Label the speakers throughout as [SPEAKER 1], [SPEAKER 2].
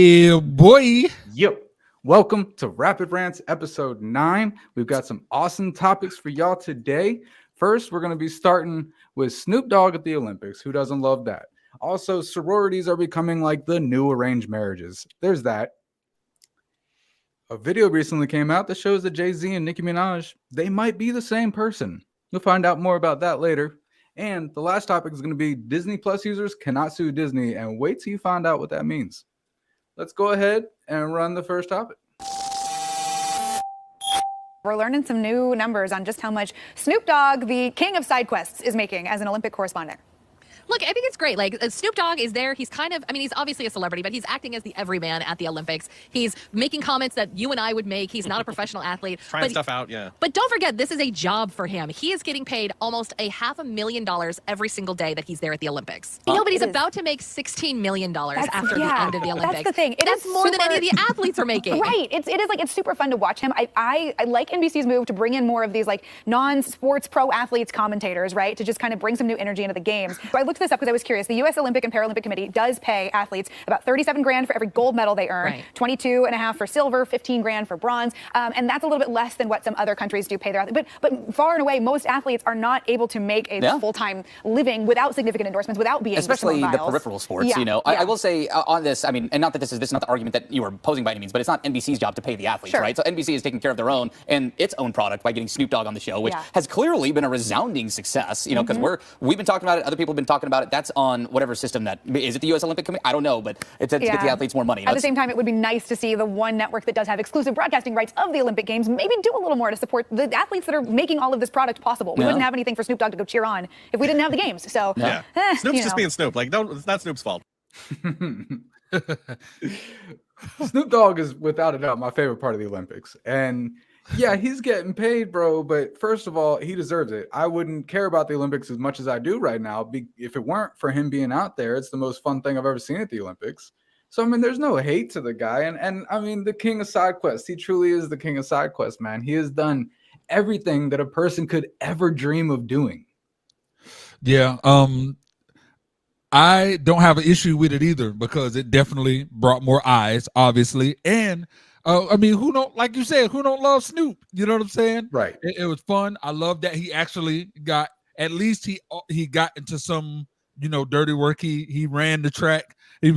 [SPEAKER 1] Yeah, boy.
[SPEAKER 2] Yep. Welcome to Rapid Rants episode 9. We've got some awesome topics for y'all today. First, we're going to be starting with Snoop Dogg at the Olympics. Who doesn't love that? Also, sororities are becoming like the new arranged marriages. There's that. A video recently came out that shows that Jay-z and Nikki Minaj, they might be the same person. You'll find out more about that later. And the last topic is going to be Disney Plus users cannot sue Disney, and wait till you find out what that means. Let's go ahead and run the first topic.
[SPEAKER 3] We're learning some new numbers on just how much Snoop Dogg, the king of side quests, is making as an Olympic correspondent.
[SPEAKER 4] Look, I think it's great. Like, Snoop Dogg is there. He's kind of, he's obviously a celebrity, but he's acting as the everyman at the Olympics. He's making comments that you and I would make. He's not a professional athlete.
[SPEAKER 5] Trying stuff out, yeah.
[SPEAKER 4] But don't forget, this is a job for him. He is getting paid almost $500,000 every single day that he's there at the Olympics. You know, but he's about to make $16 million after the end of the Olympics.
[SPEAKER 3] That's the thing.
[SPEAKER 4] That's more than any of the athletes are making.
[SPEAKER 3] Right. It's super fun to watch him. I like NBC's move to bring in more of these like non-sports pro athletes commentators, right? To just kind of bring some new energy into the games. So I looked this up because I was curious. The U.S. Olympic and Paralympic Committee does pay athletes about $37,000 for every gold medal they earn, right. $22,500 for silver, $15,000 for bronze, and that's a little bit less than what some other countries do pay their athletes. But far and away, most athletes are not able to make a full-time living without significant endorsements, without being
[SPEAKER 6] especially the peripheral sports.
[SPEAKER 3] Yeah.
[SPEAKER 6] You know, I will say on this, and not that this is not the argument that you are posing by any means, but it's not NBC's job to pay the athletes, right? So NBC is taking care of their own and its own product by getting Snoop Dogg on the show, which has clearly been a resounding success. You know, because we've been talking about it, other people have been talking about it. That's on whatever system that is it the U.S. Olympic Committee? I don't know, but it's to get the athletes more money.
[SPEAKER 3] At the same time, it would be nice to see the one network that does have exclusive broadcasting rights of the Olympic Games maybe do a little more to support the athletes that are making all of this product possible. We wouldn't have anything for Snoop Dogg to go cheer on if we didn't have the games. So
[SPEAKER 5] Snoop's just being Snoop. Like, it's not Snoop's fault.
[SPEAKER 2] Snoop Dogg is without a doubt my favorite part of the Olympics. And yeah, he's getting paid, bro. But first of all, he deserves it. I wouldn't care about the Olympics as much as I do right now. If it weren't for him being out there, it's the most fun thing I've ever seen at the Olympics. So, there's no hate to the guy. And the king of side quests. He truly is the king of side quests, man. He has done everything that a person could ever dream of doing.
[SPEAKER 1] Yeah. I don't have an issue with it either because it definitely brought more eyes, obviously. And who don't, like you said, who don't love Snoop? You know what I'm saying?
[SPEAKER 2] Right.
[SPEAKER 1] It was fun. I love that he actually got, at least he got into some, dirty work. He ran the track. He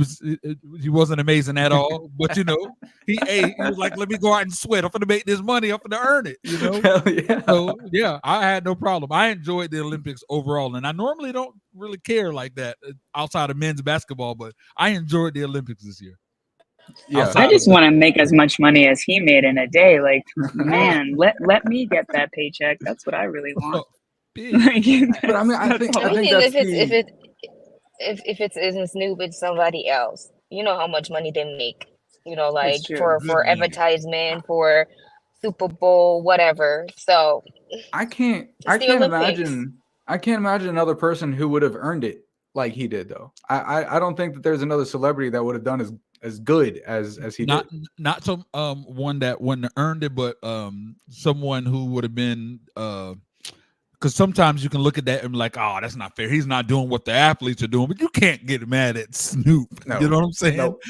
[SPEAKER 1] wasn't amazing at all, but he was like, let me go out and sweat. I'm gonna make this money. I'm gonna earn it.
[SPEAKER 2] Hell yeah.
[SPEAKER 1] So yeah, I had no problem. I enjoyed the Olympics overall, and I normally don't really care like that outside of men's basketball, but I enjoyed the Olympics this year.
[SPEAKER 7] Yeah, I just want to make as much money as he made in a day. Like, man, let me get that paycheck. That's what I really want.
[SPEAKER 2] But I think that's
[SPEAKER 8] if it isn't Snoop, it's somebody else. You know how much money they make. Like for advertisement, for Super Bowl, whatever. So
[SPEAKER 2] I can't imagine another person who would have earned it like he did, though. I don't think that there's another celebrity that would have done as good as he did.
[SPEAKER 1] Not some one that wouldn't have earned it, but someone who would have been because sometimes you can look at that and be like, oh, that's not fair. He's not doing what the athletes are doing, but you can't get mad at Snoop. No. You know what I'm saying?
[SPEAKER 2] Nope.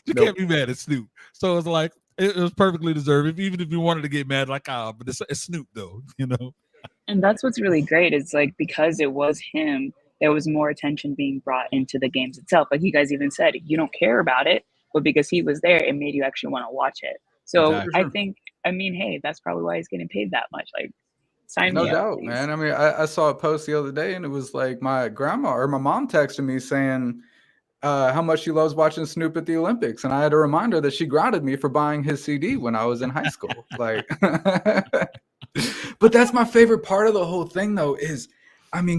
[SPEAKER 1] You can't be mad at Snoop. So it's like it was perfectly deserved. Even if you wanted to get mad, like, but it's Snoop though,
[SPEAKER 7] And that's what's really great. It's like because it was him, there was more attention being brought into the games itself. Like you guys even said, you don't care about it, but because he was there, it made you actually want to watch it. So exactly. I think, hey, that's probably why he's getting paid that much. like.
[SPEAKER 2] No doubt, man. I saw a post the other day and it was like my grandma or my mom texted me saying how much she loves watching Snoop at the Olympics. And I had to remind her that she grounded me for buying his CD when I was in high school. But that's my favorite part of the whole thing, though, is,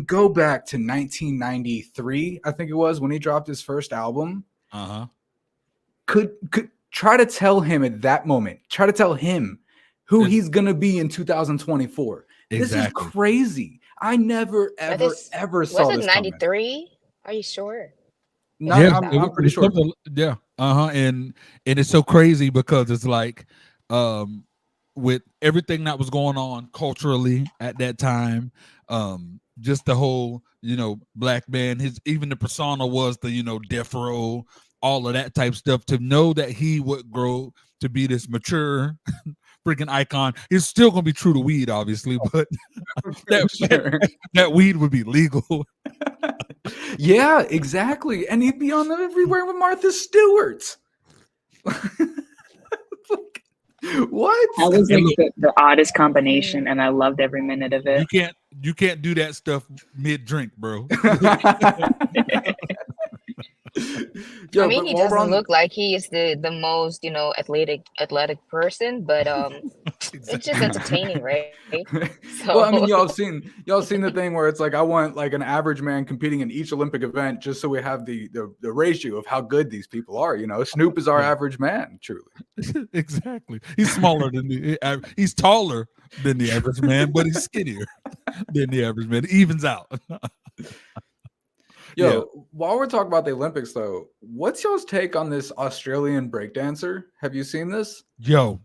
[SPEAKER 2] go back to 1993, I think it was, when he dropped his first album. Could try to tell him at that moment, who he's going to be in 2024. Exactly. This is crazy. I never, ever saw this.
[SPEAKER 8] Was it 93? Are you sure?
[SPEAKER 2] No, yeah, I'm pretty sure.
[SPEAKER 1] Yeah. And it's so crazy because it's like with everything that was going on culturally at that time, just the whole, black man, even the persona was the, death row, all of that type stuff, to know that he would grow to be this mature freaking icon. He's still gonna be true to weed, obviously, but that weed would be legal.
[SPEAKER 2] Yeah, exactly. And he'd be on everywhere with Martha Stewart. What?
[SPEAKER 7] That was like the oddest combination, and I loved every minute of it.
[SPEAKER 1] You can't do that stuff mid-drink, bro.
[SPEAKER 8] Yo, I mean, he doesn't look like he is the most, you know, athletic person, but it's just entertaining, right? So.
[SPEAKER 2] Well, I mean, y'all seen the thing where it's like, I want like an average man competing in each Olympic event just so we have the ratio of how good these people are. You know, Snoop is our average man, truly.
[SPEAKER 1] Exactly. He's smaller than he's taller than the average man, but he's skinnier than the average man. It evens out.
[SPEAKER 2] Yo, while we're talking about the Olympics, though, what's y'all's take on this Australian breakdancer? Have you seen this?
[SPEAKER 1] Yo,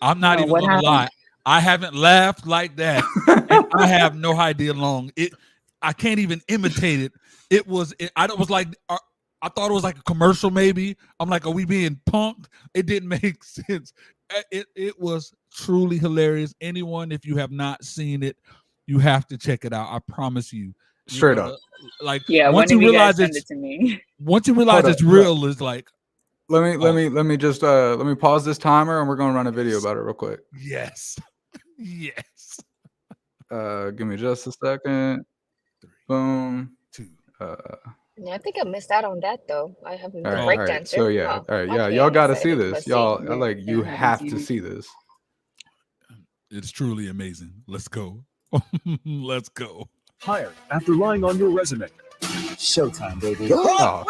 [SPEAKER 1] I'm not even gonna lie. I haven't laughed like that. And I have no idea long. I can't even imitate it. I thought it was like a commercial, maybe. I'm like, are we being punked? It didn't make sense. It was truly hilarious. Anyone, if you have not seen it, you have to check it out. I promise you.
[SPEAKER 2] Straight up.
[SPEAKER 7] Like, once you realize it's
[SPEAKER 1] real, it's like,
[SPEAKER 2] let me just let me pause this timer and we're gonna run a video about it real quick.
[SPEAKER 1] Yes.
[SPEAKER 2] Give me just a second. 3, boom.
[SPEAKER 1] 2.
[SPEAKER 8] Yeah, I think I missed out on that though. I haven't been
[SPEAKER 2] breakdancer.
[SPEAKER 8] Right.
[SPEAKER 2] So yeah, all right, yeah, y'all got to see this. Y'all like you have to see this.
[SPEAKER 1] It's truly amazing. Let's go. Let's go.
[SPEAKER 9] Hired after lying on your resume. Showtime, baby.
[SPEAKER 2] Oh,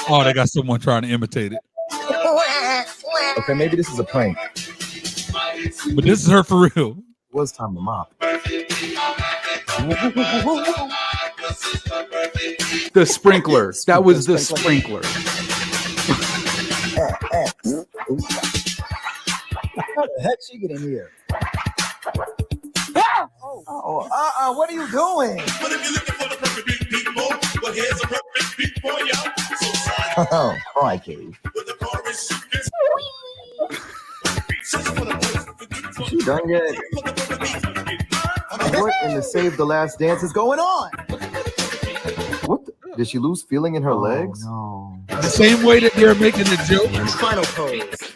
[SPEAKER 1] oh, they got someone trying to imitate it.
[SPEAKER 9] Okay, maybe this is a prank.
[SPEAKER 1] But this is her for real.
[SPEAKER 9] It was time to mop.
[SPEAKER 2] The sprinkler. That was the sprinkler.
[SPEAKER 9] How the heck she get in here? What are you doing? But if you're looking for the perfect beat, people, well, here's a perfect beat for you. Oh, crikey. Is she done yet? What in the Save the Last Dance is going on? What? Did she lose feeling in her legs?
[SPEAKER 1] No. The same way that they're making the joke.
[SPEAKER 9] Final pose.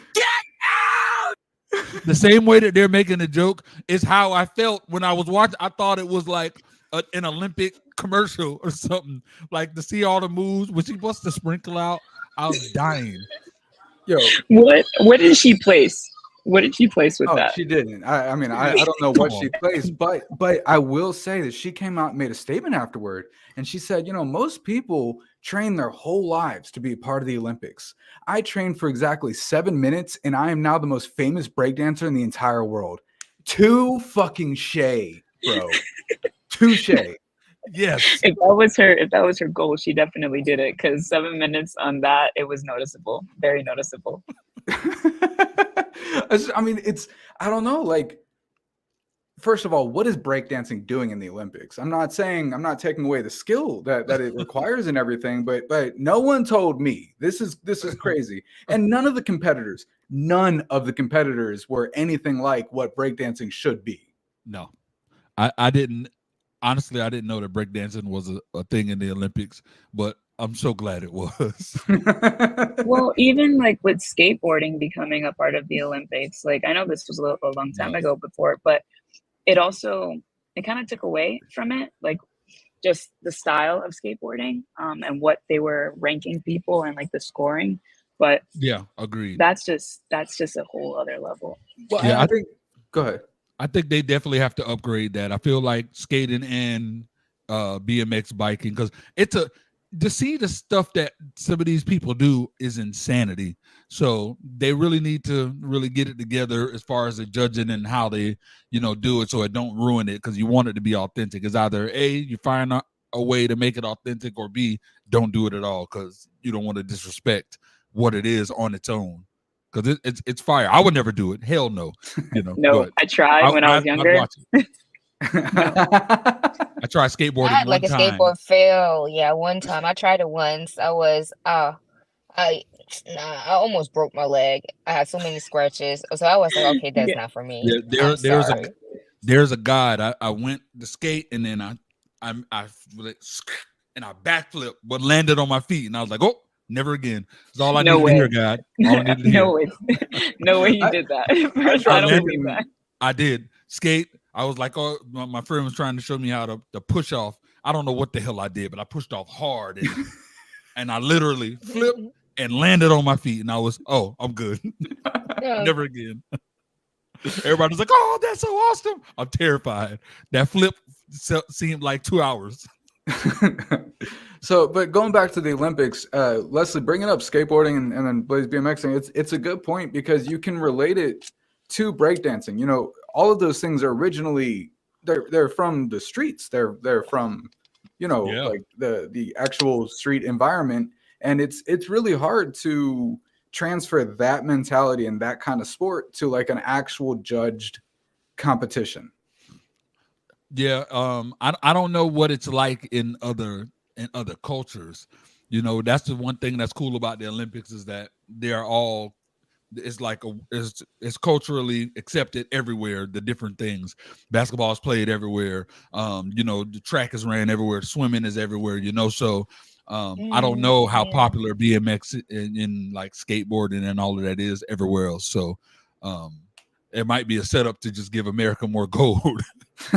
[SPEAKER 1] The same way that they're making a joke is how I felt when I was watching. I thought it was like an Olympic commercial or something. Like to see all the moves when she busts the sprinkle out, I was dying.
[SPEAKER 2] Yo,
[SPEAKER 7] what did she place? What did she place with that?
[SPEAKER 2] She didn't. I mean, I don't know what she placed, but I will say that she came out and made a statement afterward, and she said, you know, most people train their whole lives to be a part of the Olympics. I trained for exactly 7 minutes, and I am now the most famous breakdancer in the entire world. Touche, bro. Touche.
[SPEAKER 1] Yes.
[SPEAKER 7] If that was her goal, she definitely did it, because 7 minutes on that, it was noticeable. Very noticeable.
[SPEAKER 2] I mean, I don't know, like, first of all, what is breakdancing doing in the Olympics? I'm not taking away the skill that it requires and everything, but no one told me. This is crazy. And none of the competitors were anything like what breakdancing should be.
[SPEAKER 1] No, I didn't. Honestly, I didn't know that breakdancing was a thing in the Olympics, but I'm so glad it was.
[SPEAKER 7] Well, even like with skateboarding becoming a part of the Olympics, like I know this was a long time ago before, but it kind of took away from it, like just the style of skateboarding and what they were ranking people and like the scoring. But
[SPEAKER 1] yeah, agreed.
[SPEAKER 7] That's just a whole other level.
[SPEAKER 2] Well, yeah, I think. Go ahead.
[SPEAKER 1] I think they definitely have to upgrade that. I feel like skating and BMX biking, because to see the stuff that some of these people do is insanity. So they really need to really get it together as far as the judging and how they, do it, so it don't ruin it, because you want it to be authentic. It's either A, you find a way to make it authentic, or B, don't do it at all, because you don't want to disrespect what it is on its own. Because it's fire. I would never do it. Hell no.
[SPEAKER 7] No, I tried when I was younger.
[SPEAKER 1] I tried skateboarding
[SPEAKER 8] I had
[SPEAKER 1] one
[SPEAKER 8] like a
[SPEAKER 1] time.
[SPEAKER 8] skateboard fail. Yeah, one time I tried it once. I almost broke my leg. I had so many scratches. So I was like, okay, that's not for me. I'm sorry.
[SPEAKER 1] There's a guide. I went to skate and then I backflipped, but landed on my feet, and I was like, oh, never again. That's all I needed to hear, God. All I needed to hear.
[SPEAKER 7] No way you did that. First, I don't believe that.
[SPEAKER 1] I did skate. I was like, oh, my friend was trying to show me how to push off. I don't know what the hell I did, but I pushed off hard and I literally flipped and landed on my feet, and I was, oh, I'm good. Never again. Everybody's like, oh, that's so awesome. I'm terrified. That flip seemed like 2 hours.
[SPEAKER 2] So, but going back to the Olympics, Leslie, bringing up skateboarding and then Blaze BMXing, it's a good point because you can relate it to breakdancing. You know, all of those things are originally they're from the streets. They're from, you know, like the actual street environment, and it's really hard to transfer that mentality and that kind of sport to like an actual judged competition.
[SPEAKER 1] Yeah, I don't know what it's like in other cultures. You know, that's the one thing that's cool about the Olympics is that they're all it's culturally accepted everywhere. The different things, basketball is played everywhere. You know, the track is ran everywhere. Swimming is everywhere. You know, so I don't know how popular BMX in like skateboarding and all of that is everywhere else. So it might be a setup to just give America more gold.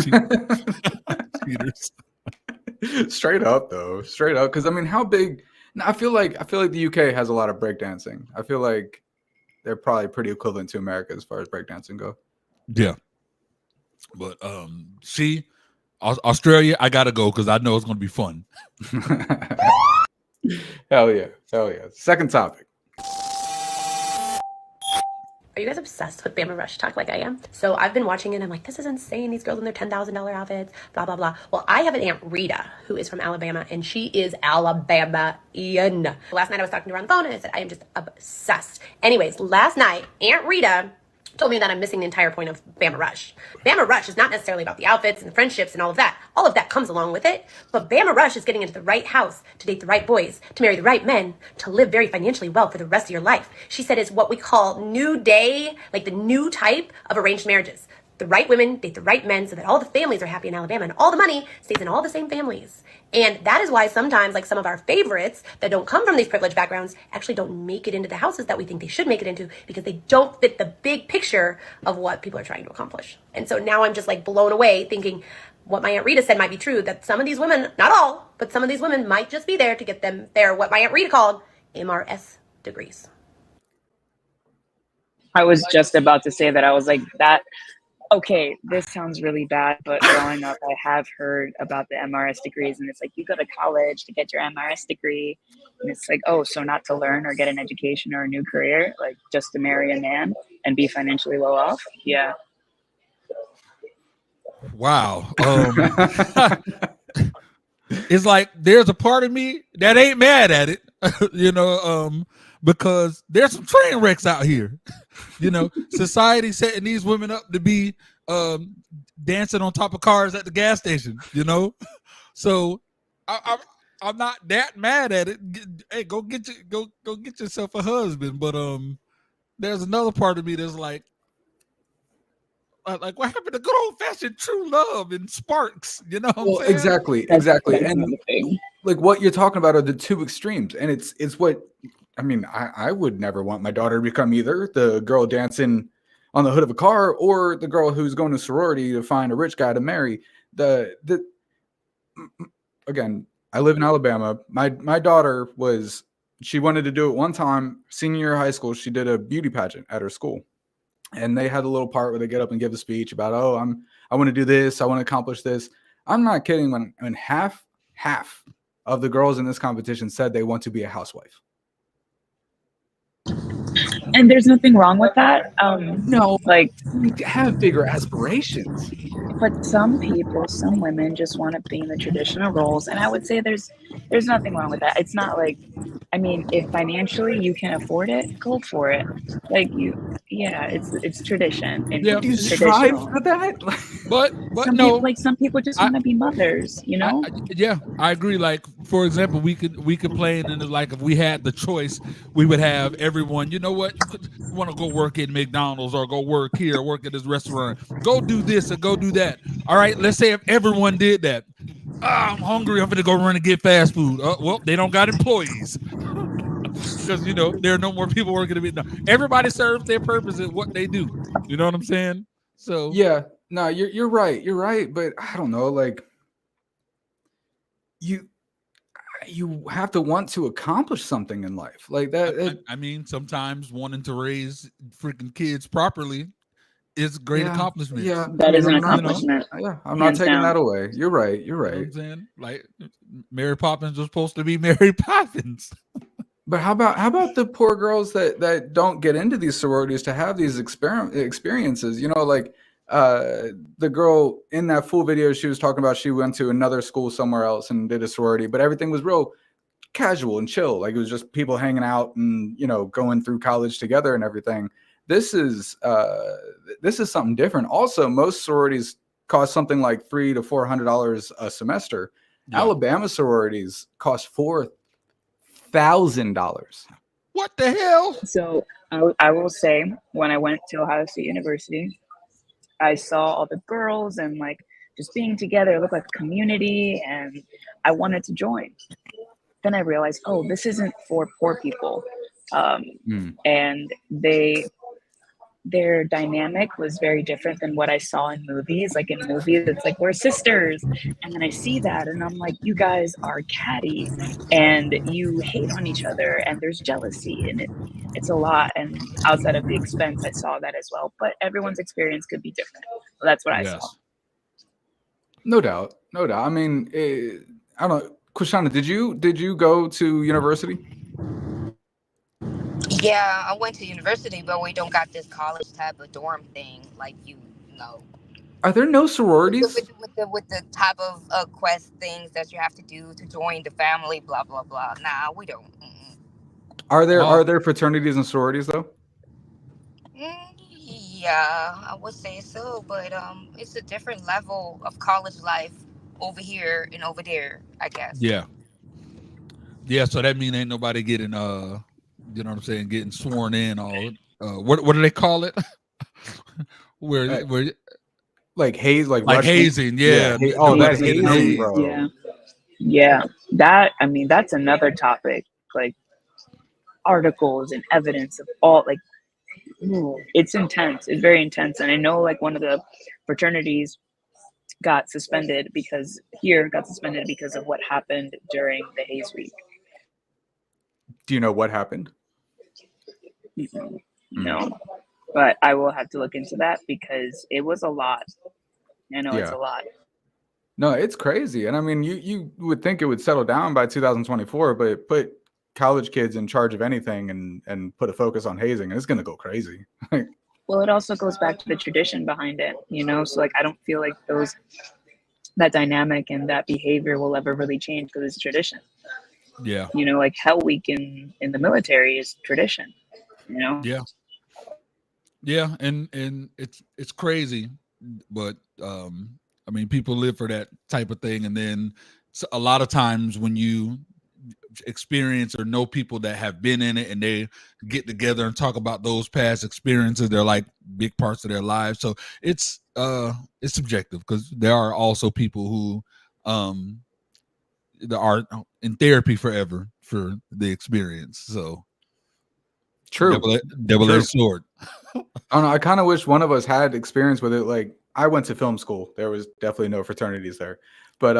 [SPEAKER 1] Cheaters.
[SPEAKER 2] Straight up, because I mean, how big? I feel like the UK has a lot of breakdancing. I feel like they're probably pretty equivalent to America as far as breakdancing go.
[SPEAKER 1] Yeah, but Australia, I gotta go because I know it's gonna be fun.
[SPEAKER 2] Hell yeah. Second topic.
[SPEAKER 10] Are you guys obsessed with Bama Rush talk like I am? So I've been watching it and I'm like, this is insane. These girls in their $10,000 outfits, blah, blah, blah. Well, I have an Aunt Rita who is from Alabama and she is Alabama-ian. Last night I was talking to her on the phone and I said, I am just obsessed. Anyways, last night, Aunt Rita told me that I'm missing the entire point of Bama Rush. Bama Rush is not necessarily about the outfits and the friendships and all of that. All of that comes along with it. But Bama Rush is getting into the right house, to date the right boys, to marry the right men, to live very financially well for the rest of your life. She said it's what we call new day, like the new type of arranged marriages. The right women date the right men so that all the families are happy in Alabama and all the money stays in all the same families. And that is why sometimes like some of our favorites that don't come from these privileged backgrounds actually don't make it into the houses that we think they should make it into because they don't fit the big picture of what people are trying to accomplish. And so now I'm just like blown away thinking what my Aunt Rita said might be true, that some of these women, not all, but some of these women might just be there to get them their, what my Aunt Rita called MRS degrees.
[SPEAKER 7] I was just about to say that. I was like, that. Okay, this sounds really bad, but growing up, I have heard about the MRS degrees, and it's like you go to college to get your MRS degree, and it's like, oh, so not to learn or get an education or a new career, like just to marry a man and be financially well off. Yeah.
[SPEAKER 1] Wow. It's like there's a part of me that ain't mad at it, you know, because there's some train wrecks out here. You know, society setting these women up to be dancing on top of cars at the gas station, you know? So I'm not that mad at it. Hey, go get yourself a husband. But there's another part of me that's like what happened to good old fashioned true love and sparks, you know?
[SPEAKER 2] Well, exactly. And like what you're talking about are the two extremes, and it's what I mean. I would never want my daughter to become either the girl dancing on the hood of a car or the girl who's going to sorority to find a rich guy to marry. Again, I live in Alabama. My daughter she wanted to do it one time, senior year of high school. She did a beauty pageant at her school. And they had a little part where they get up and give a speech about, I want to do this. I want to accomplish this. I'm not kidding when half of the girls in this competition said they want to be a housewife.
[SPEAKER 7] And there's nothing wrong with that.
[SPEAKER 2] No,
[SPEAKER 7] like
[SPEAKER 2] we have bigger aspirations.
[SPEAKER 7] But some people, some women just want to be in the traditional roles, and I would say there's nothing wrong with that. It's not like, I mean, if financially you can afford it, go for it. Like it's tradition and
[SPEAKER 1] Yeah.
[SPEAKER 2] Do you
[SPEAKER 7] traditional.
[SPEAKER 2] strive for that?
[SPEAKER 1] But
[SPEAKER 7] Some people just want to be mothers, you know.
[SPEAKER 1] I agree. Like, for example, we could play it, and like if we had the choice, we would have everyone. You know what? You want to go work at McDonald's or go work here, work at this restaurant, go do this or go do that. All right, let's say if everyone did that. I'm hungry. I'm gonna go run and get fast food. Well, they don't got employees because there are no more people working at McDonald's. Everybody serves their purpose at what they do. You know what I'm saying? So
[SPEAKER 2] yeah, no, you're right. You're right, but I don't know. Like you have to want to accomplish something in life like that.
[SPEAKER 1] I mean, sometimes wanting to raise freaking kids properly is a great accomplishment.
[SPEAKER 2] Yeah,
[SPEAKER 7] that is an accomplishment.
[SPEAKER 2] I'm not taking that away. You're right. You're right.
[SPEAKER 1] You know what I'm saying? Like Mary Poppins was supposed to be Mary Poppins.
[SPEAKER 2] But how about the poor girls that don't get into these sororities to have these experiences? Like the girl in that full video, she was talking about she went to another school somewhere else and did a sorority, but everything was real casual and chill. Like it was just people hanging out and going through college together and everything. This is something different. Also, most sororities cost something like $300 to $400 a semester. Yeah. Alabama sororities cost $4,000.
[SPEAKER 1] What the hell?
[SPEAKER 7] So I will say, when I went to Ohio State University, I saw all the girls and like just being together. It looked like a community, and I wanted to join. Then I realized, oh, this isn't for poor people, and their dynamic was very different than what I saw in movies. Like in movies, it's like, we're sisters. And then I see that and I'm like, you guys are catty and you hate on each other and there's jealousy and it's a lot. And outside of the expense, I saw that as well. But everyone's experience could be different. So that's what I saw.
[SPEAKER 2] No doubt. No doubt. I mean, I don't know. Quishana, did you go to university?
[SPEAKER 8] Yeah, I went to university, but we don't got this college type of dorm thing, like
[SPEAKER 2] Are there no sororities?
[SPEAKER 8] With the type of quest things that you have to do to join the family, blah blah blah. Nah, we don't.
[SPEAKER 2] Are there fraternities and sororities though?
[SPEAKER 8] Yeah, I would say so, but it's a different level of college life over here and over there, I guess.
[SPEAKER 1] Yeah. So that means ain't nobody getting you know what I'm saying, getting sworn in. All what do they call it? where
[SPEAKER 2] like haze, like
[SPEAKER 1] hazing, yeah.
[SPEAKER 2] That's hazing, bro.
[SPEAKER 7] Yeah. That, I mean, that's another topic. Like articles and evidence of all, like, it's intense. It's very intense. And I know like one of the fraternities got suspended because of what happened during the Haze Week.
[SPEAKER 2] Do you know what happened?
[SPEAKER 7] No, but I will have to look into that because it was a lot. I know it's a lot.
[SPEAKER 2] No, it's crazy. And I mean, you would think it would settle down by 2024, but put college kids in charge of anything and put a focus on hazing, and it's going to go crazy.
[SPEAKER 7] Well, it also goes back to the tradition behind it, So like, I don't feel like that dynamic and that behavior will ever really change because it's tradition.
[SPEAKER 1] Yeah.
[SPEAKER 7] Like Hell Week in the military is tradition,
[SPEAKER 1] Yeah. Yeah. And it's crazy, but I mean, people live for that type of thing. And then a lot of times when you experience or know people that have been in it and they get together and talk about those past experiences, they're like big parts of their lives. So it's subjective because there are also people who that are in therapy forever for the experience. So
[SPEAKER 2] true,
[SPEAKER 1] double-edged sword.
[SPEAKER 2] I don't know. I kind of wish one of us had experience with it. Like I went to film school. There was definitely no fraternities there, but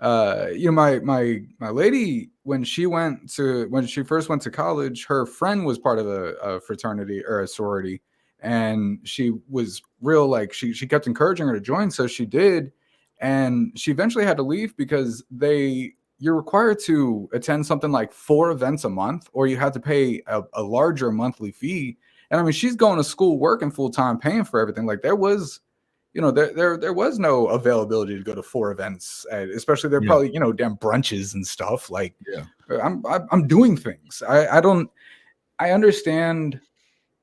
[SPEAKER 2] my lady, when she first went to college, her friend was part of a fraternity or a sorority, and she was real, like she kept encouraging her to join, so she did, and she eventually had to leave because they you're required to attend something like 4 events a month, or you have to pay a larger monthly fee. And I mean, she's going to school, working full time, paying for everything. Like there was, there was no availability to go to 4 events, especially they're probably, damn brunches and stuff. Like, I'm doing things. I understand.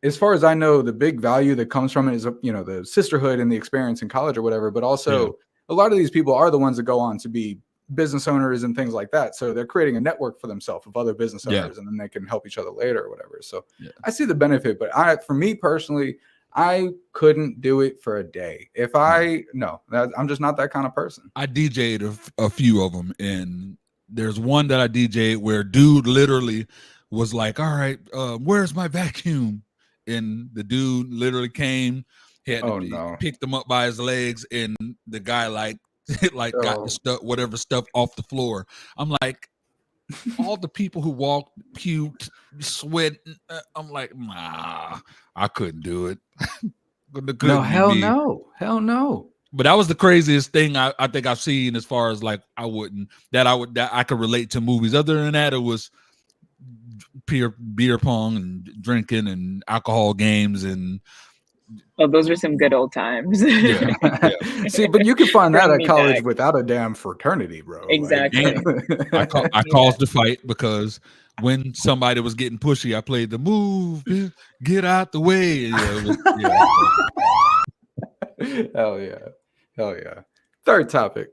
[SPEAKER 2] As far as I know, the big value that comes from it is, the sisterhood and the experience in college or whatever. But also, a lot of these people are the ones that go on to be business owners and things like that. So they're creating a network for themselves of other business owners, and then they can help each other later or whatever. So I see the benefit, but for me personally, I couldn't do it for a day. I'm just not that kind of person.
[SPEAKER 1] I DJ'd a few of them, and there's one that I DJ'd where dude literally was like, all right, where's my vacuum? And the dude literally came, picked him up by his legs, and the guy got the stuff, whatever stuff off the floor. I'm like, all the people who walked, puked, sweat. I'm like, nah, I couldn't do it.
[SPEAKER 2] Hell no.
[SPEAKER 1] But that was the craziest thing I think I've seen as far as like that I could relate to movies. Other than that, it was beer pong and drinking and alcohol games and
[SPEAKER 7] those are some good old times.
[SPEAKER 2] See, but you can find that at college without a damn fraternity, bro.
[SPEAKER 7] Exactly.
[SPEAKER 1] Like, I caused the fight because when somebody was getting pushy, I played the move, get out the way.
[SPEAKER 2] Hell yeah. Third topic.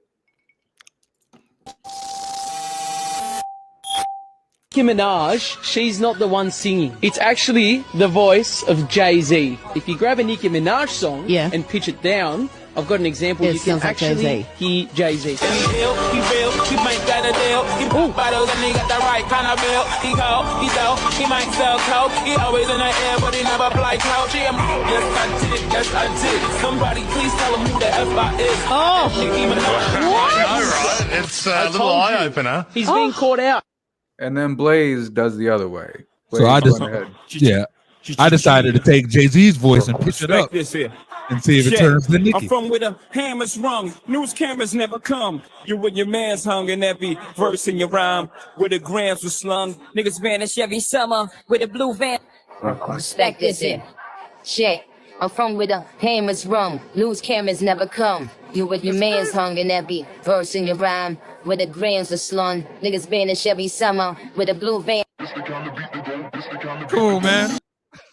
[SPEAKER 11] Nicki Minaj, she's not the one singing. It's actually the voice of Jay-Z. If you grab a Nicki Minaj song and pitch it down, I've got an example. You can actually hear Jay-Z.
[SPEAKER 12] Somebody please tell him who the F I is.
[SPEAKER 11] Oh,
[SPEAKER 12] what? I know, right? It's a little eye-opener.
[SPEAKER 11] He's being caught out.
[SPEAKER 2] And then Blaze does the other way. Blaze,
[SPEAKER 1] so I decided to take Jay-Z's voice and pitch it up and see if it turns to Nikki.
[SPEAKER 12] I'm from where the hammer's rung, news cameras never come. You with your man's hung in every verse in your rhyme, where the grams were slung. Niggas vanish every summer with a blue van.
[SPEAKER 8] Respect this in. Shit. I'm from where the hammers rung, news cameras never come. You with your man's hung in every verse in your rhyme, where the grams are slung. Niggas vanish every summer with a blue van.
[SPEAKER 1] Cool, man.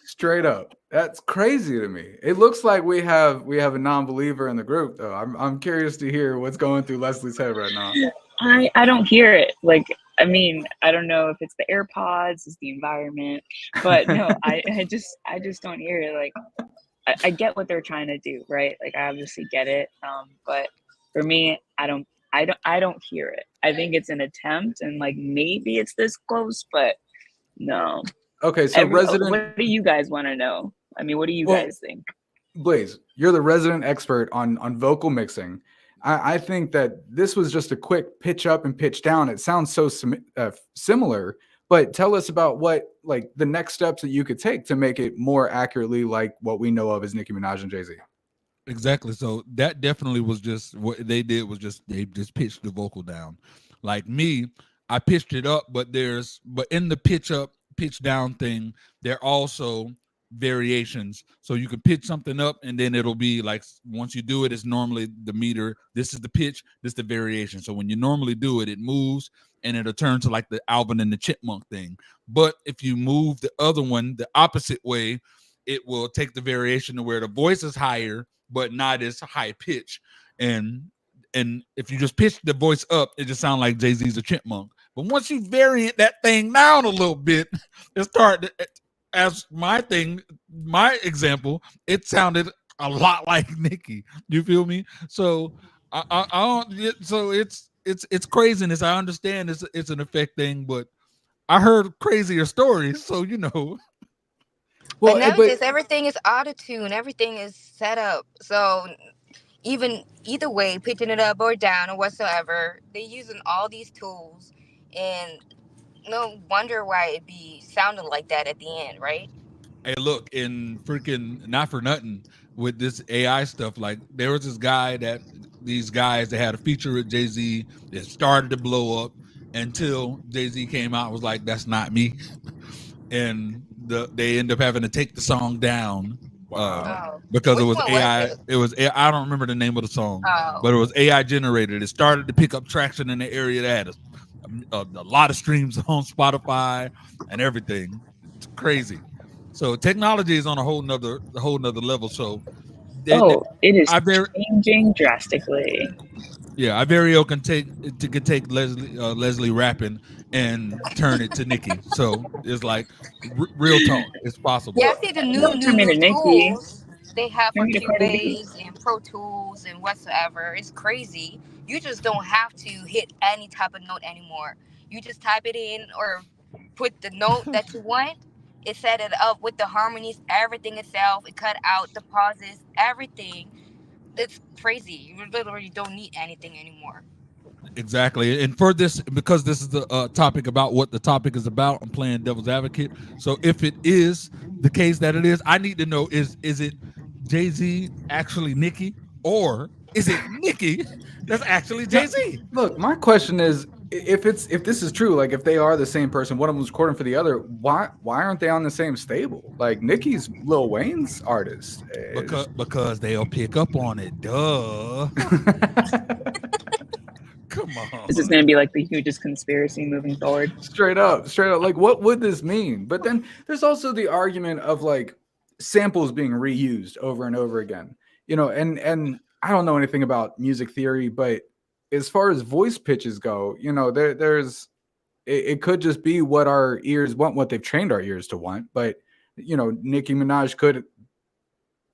[SPEAKER 2] Straight up. That's crazy to me. It looks like we have a non-believer in the group, though. I'm curious to hear what's going through Leslie's head right now.
[SPEAKER 7] I don't hear it. Like, I mean, I don't know if it's the AirPods, it's the environment, but no, I just don't hear it. Like, I get what they're trying to do, right? Like, I obviously get it. But for me, I don't hear it. I think it's an attempt, and like maybe it's this close, but no.
[SPEAKER 2] Okay, so
[SPEAKER 7] what do you guys want to know? I mean, what do you guys think?
[SPEAKER 2] Blaze, you're the resident expert on vocal mixing. I think that this was just a quick pitch up and pitch down. It sounds so similar, but tell us about what, like, the next steps that you could take to make it more accurately like what we know of as Nicki Minaj and Jay-Z.
[SPEAKER 1] Exactly. So that definitely was just what they did, was just they just pitched the vocal down. Like me, I pitched it up, but in the pitch up, pitch down thing, there are also variations. So you can pitch something up, and then it'll be like, once you do it, it's normally the meter. This is the pitch, this is the variation. So when you normally do it, it moves and it'll turn to like the Alvin and the Chipmunk thing. But if you move the other one the opposite way, it will take the variation to where the voice is higher, but not as high pitch. And if you just pitch the voice up, it just sounds like Jay-Z's a chipmunk. But once you variant that thing down a little bit, it started, as my example, it sounded a lot like Nikki. You feel me? So I don't. So it's craziness. I understand it's an effect thing, but I heard crazier stories. So you know.
[SPEAKER 8] Well, nowadays everything is auto-tune. Everything is set up. So either way, pitching it up or down or whatsoever, they're using all these tools, and no wonder why it be sounding like that at the end, right?
[SPEAKER 1] Hey, look, in freaking Not For Nothing with this AI stuff, like there was these guys that had a feature with Jay-Z that started to blow up, until Jay-Z came out and was like, "That's not me," and they end up having to take the song down because it was AI. It was I don't remember the name of the song, but it was AI generated. It started to pick up traction in the area that had a lot of streams on Spotify and everything. It's crazy. So technology is on a whole nother level. So
[SPEAKER 7] it is changing drastically.
[SPEAKER 1] Yeah, Iverio can take Leslie rapping and turn it to Nikki. So it's like real talk. It's possible.
[SPEAKER 8] Yeah, I see the new tools they have for Cubase and Pro Tools and whatsoever. It's crazy. You just don't have to hit any type of note anymore. You just type it in or put the note that you want. It set it up with the harmonies, everything itself. It cut out the pauses, everything. It's crazy. You literally don't need anything anymore.
[SPEAKER 1] Exactly. And for this, because this is the topic about what the topic is about, I'm playing devil's advocate. So if it is the case that it is, I need to know, is it Jay-Z actually Nikki, or is it Nikki that's actually Jay-Z?
[SPEAKER 2] Look, my question is, if this is true, like if they are the same person, one of them's recording for the other, why aren't they on the same stable? Like Nicki's Lil Wayne's artist.
[SPEAKER 1] Because they'll pick up on it. Duh. Come on.
[SPEAKER 7] This is going to be like the hugest conspiracy moving forward.
[SPEAKER 2] Straight up. Like, what would this mean? But then there's also the argument of like samples being reused over and over again. You know, and I don't know anything about music theory, but as far as voice pitches go, you know, it could just be what our ears want, what they've trained our ears to want. But, you know, Nicki Minaj could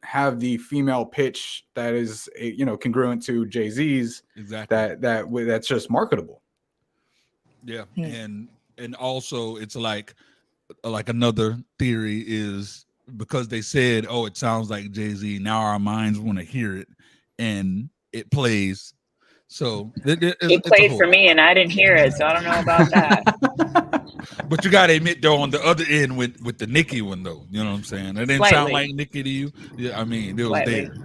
[SPEAKER 2] have the female pitch that is, you know, congruent to Jay-Z's.
[SPEAKER 1] Exactly.
[SPEAKER 2] That's just marketable.
[SPEAKER 1] Yeah. And also it's like another theory is because they said, oh, it sounds like Jay-Z. Now our minds want to hear it and it plays. So
[SPEAKER 7] it played for me and I didn't hear it, so I don't know about that.
[SPEAKER 1] But you gotta admit though, on the other end with the Nikki one though, you know what I'm saying? It didn't sound like Nikki to you. Yeah, I mean, it was there.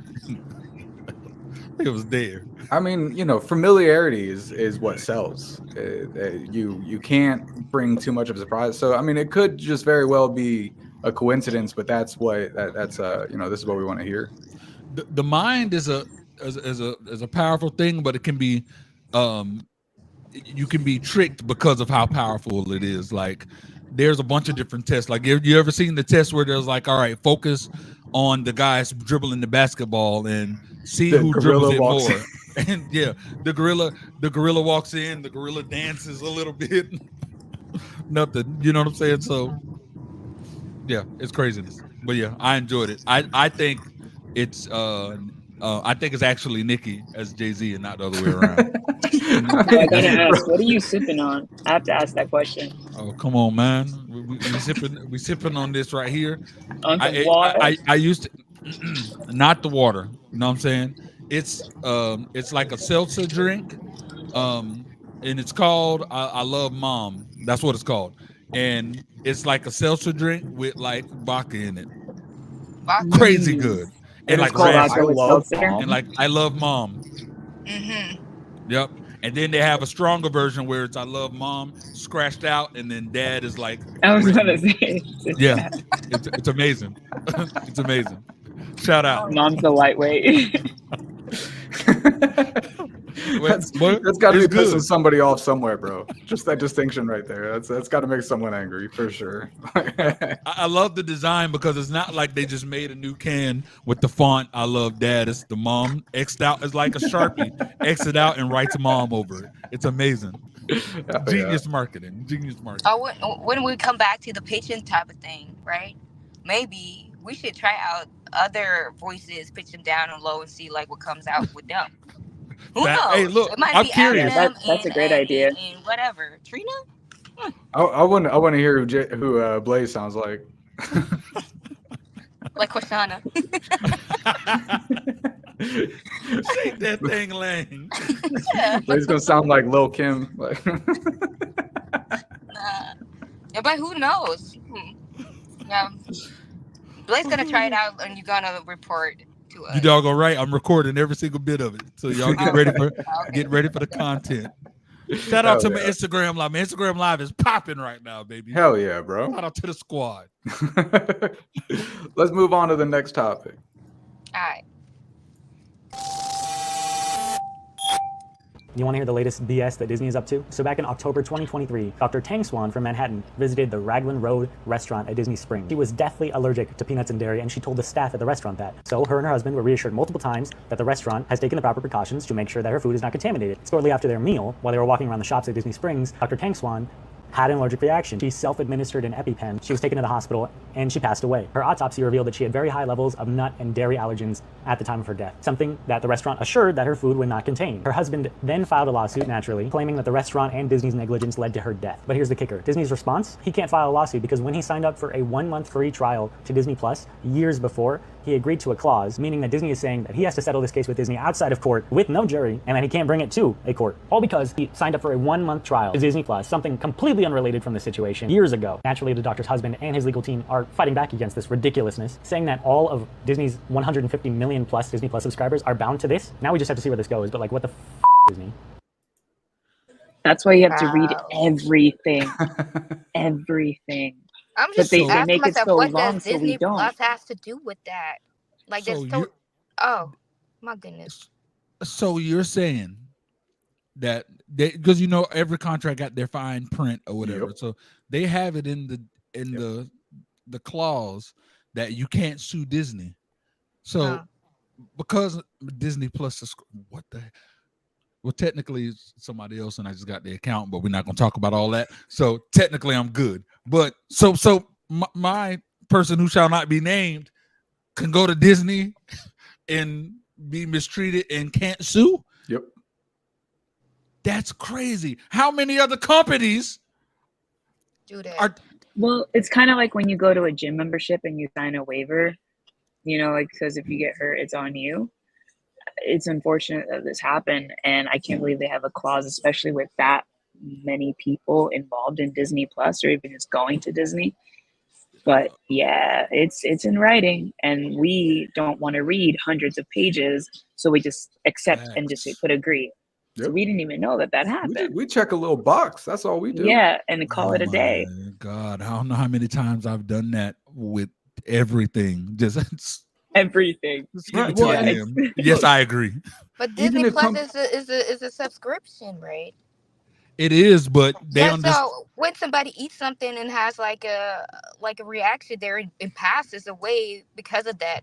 [SPEAKER 1] It was there.
[SPEAKER 2] I mean, you know, familiarity is what sells. You can't bring too much of a surprise. So I mean, it could just very well be a coincidence, but that's you know, this is what we want to hear.
[SPEAKER 1] The mind is a powerful thing, but it can be you can be tricked because of how powerful it is. Like there's a bunch of different tests. Like you ever seen the test where there's like, all right, focus on the guys dribbling the basketball and see who dribbles it more. And yeah, the gorilla walks in, the gorilla dances a little bit. Nothing, you know what I'm saying? So yeah, it's craziness. But yeah, I enjoyed it. I think it's actually Nikki as Jay-Z and not the other way around.
[SPEAKER 7] I gotta ask, what are you sipping on? I have to ask that question.
[SPEAKER 1] Oh, come on, man. We sipping on this right here.
[SPEAKER 7] On the water?
[SPEAKER 1] I used to, not the water. You know what I'm saying? It's like a seltzer drink. And it's called I Love Mom. That's what it's called. And it's like a seltzer drink with like vodka in it. Crazy good. And like I Love Mom.
[SPEAKER 8] Mm-hmm.
[SPEAKER 1] Yep. And then they have a stronger version where it's I Love Mom scratched out, and then Dad is like.
[SPEAKER 7] I was gonna say.
[SPEAKER 1] Yeah, it's amazing. It's amazing. Shout out.
[SPEAKER 7] Mom's the lightweight.
[SPEAKER 2] That's got to be pissing somebody off somewhere, bro. Just that distinction right there. That's got to make someone angry for sure.
[SPEAKER 1] I love the design because it's not like they just made a new can with the font I Love Dad. It's the mom X'd out. It's like a Sharpie. X it out and writes mom over it. It's amazing. Genius marketing. Genius marketing.
[SPEAKER 8] When we come back to the pitching type of thing, right? Maybe we should try out other voices, pitch them down and low, and see like what comes out with them. Who knows?
[SPEAKER 1] Hey, look,
[SPEAKER 8] it might
[SPEAKER 1] I'm
[SPEAKER 8] be
[SPEAKER 1] curious.
[SPEAKER 7] That's a great idea.
[SPEAKER 8] And whatever, Trina.
[SPEAKER 2] I want to hear who Blaze sounds like.
[SPEAKER 8] Like Quashana.
[SPEAKER 1] Shake that thing, Lane.
[SPEAKER 8] Yeah.
[SPEAKER 2] Blaze gonna sound like Lil Kim. Like.
[SPEAKER 8] Yeah, but who knows? Yeah. Blaze gonna try it out, and you're gonna report to us.
[SPEAKER 1] You doggone right. I'm recording every single bit of it, so y'all get ready for the content. Shout out to my Instagram Live. My Instagram Live is popping right now, baby.
[SPEAKER 2] Hell yeah, bro.
[SPEAKER 1] Shout out to the squad.
[SPEAKER 2] Let's move on to the next topic.
[SPEAKER 8] All right.
[SPEAKER 13] You want to hear the latest BS that Disney is up to? So back in October 2023, Dr. Tang Swan from Manhattan visited the Raglan Road restaurant at Disney Springs. She was deathly allergic to peanuts and dairy, and she told the staff at the restaurant that. So her and her husband were reassured multiple times that the restaurant has taken the proper precautions to make sure that her food is not contaminated. Shortly after their meal, while they were walking around the shops at Disney Springs, Dr. Tang Swan had an allergic reaction. She self-administered an EpiPen. She was taken to the hospital and she passed away. Her autopsy revealed that she had very high levels of nut and dairy allergens at the time of her death, something that the restaurant assured that her food would not contain. Her husband then filed a lawsuit, naturally, claiming that the restaurant and Disney's negligence led to her death. But here's the kicker. Disney's response? He can't file a lawsuit because when he signed up for a 1-month free trial to Disney Plus years before, he agreed to a clause, meaning that Disney is saying that he has to settle this case with Disney outside of court with no jury, and that he can't bring it to a court. All because he signed up for a 1-month trial to Disney Plus, something completely unrelated from the situation years ago. Naturally, the doctor's husband and his legal team are fighting back against this ridiculousness, saying that all of Disney's 150 million plus Disney Plus subscribers are bound to this. Now we just have to see where this goes, but like, what the Disney?
[SPEAKER 7] That's why you have to read everything. Everything.
[SPEAKER 8] I'm just
[SPEAKER 7] they
[SPEAKER 8] asking
[SPEAKER 7] make it
[SPEAKER 8] myself,
[SPEAKER 7] so
[SPEAKER 8] what
[SPEAKER 7] long
[SPEAKER 8] does
[SPEAKER 7] so we
[SPEAKER 8] Disney
[SPEAKER 7] don't.
[SPEAKER 8] Plus has to do with that? Like,
[SPEAKER 1] So
[SPEAKER 8] that's oh my goodness.
[SPEAKER 1] So you're saying that because every contract got their fine print or whatever, so they have it in the clause that you can't sue Disney. So because Disney Plus is what the well, technically it's somebody else, and I just got the account, but we're not going to talk about all that. So technically, I'm good. But so my person who shall not be named can go to Disney and be mistreated and can't sue.
[SPEAKER 2] Yep,
[SPEAKER 1] that's crazy. How many other companies
[SPEAKER 8] do that?
[SPEAKER 7] Well, it's kind of like when you go to a gym membership and you sign a waiver. Like because if you get hurt, it's on you. It's unfortunate that this happened, and I can't believe they have a clause, especially with that many people involved in Disney Plus or even just going to Disney. But yeah, it's in writing, and we don't want to read hundreds of pages, so we just accept and just put agree. Yep. So we didn't even know that happened.
[SPEAKER 2] We check a little box. That's all we do.
[SPEAKER 7] Yeah, and call it a day.
[SPEAKER 1] God, I don't know how many times I've done that with everything. Just
[SPEAKER 7] everything.
[SPEAKER 1] Yes, I agree.
[SPEAKER 8] But Disney Plus is a subscription, right?
[SPEAKER 1] It is, but they
[SPEAKER 8] so when somebody eats something and has like a reaction there, it passes away because of that.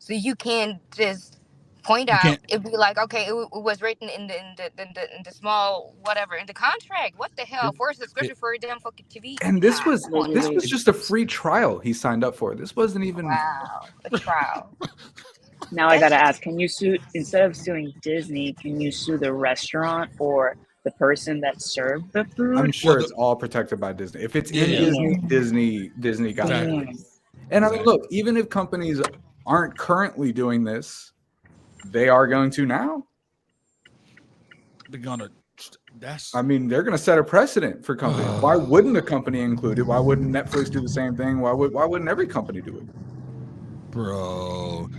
[SPEAKER 8] So you can just point out it'd be like, okay, it was written in the small whatever in the contract. What the hell for a subscription for a damn fucking TV?
[SPEAKER 2] And this was just a free trial he signed up for. This wasn't even
[SPEAKER 8] a trial.
[SPEAKER 7] Now I gotta ask, can you sue instead of suing Disney? Can you sue the restaurant or the person that served the food?
[SPEAKER 2] I'm sure it's all protected by Disney. If it's in Disney got it. And I mean, look, even if companies aren't currently doing this, they are going to now.
[SPEAKER 1] They're gonna.
[SPEAKER 2] They're gonna set a precedent for companies. Why wouldn't a company include it? Why wouldn't Netflix do the same thing? Why wouldn't every company do it?
[SPEAKER 1] Bro,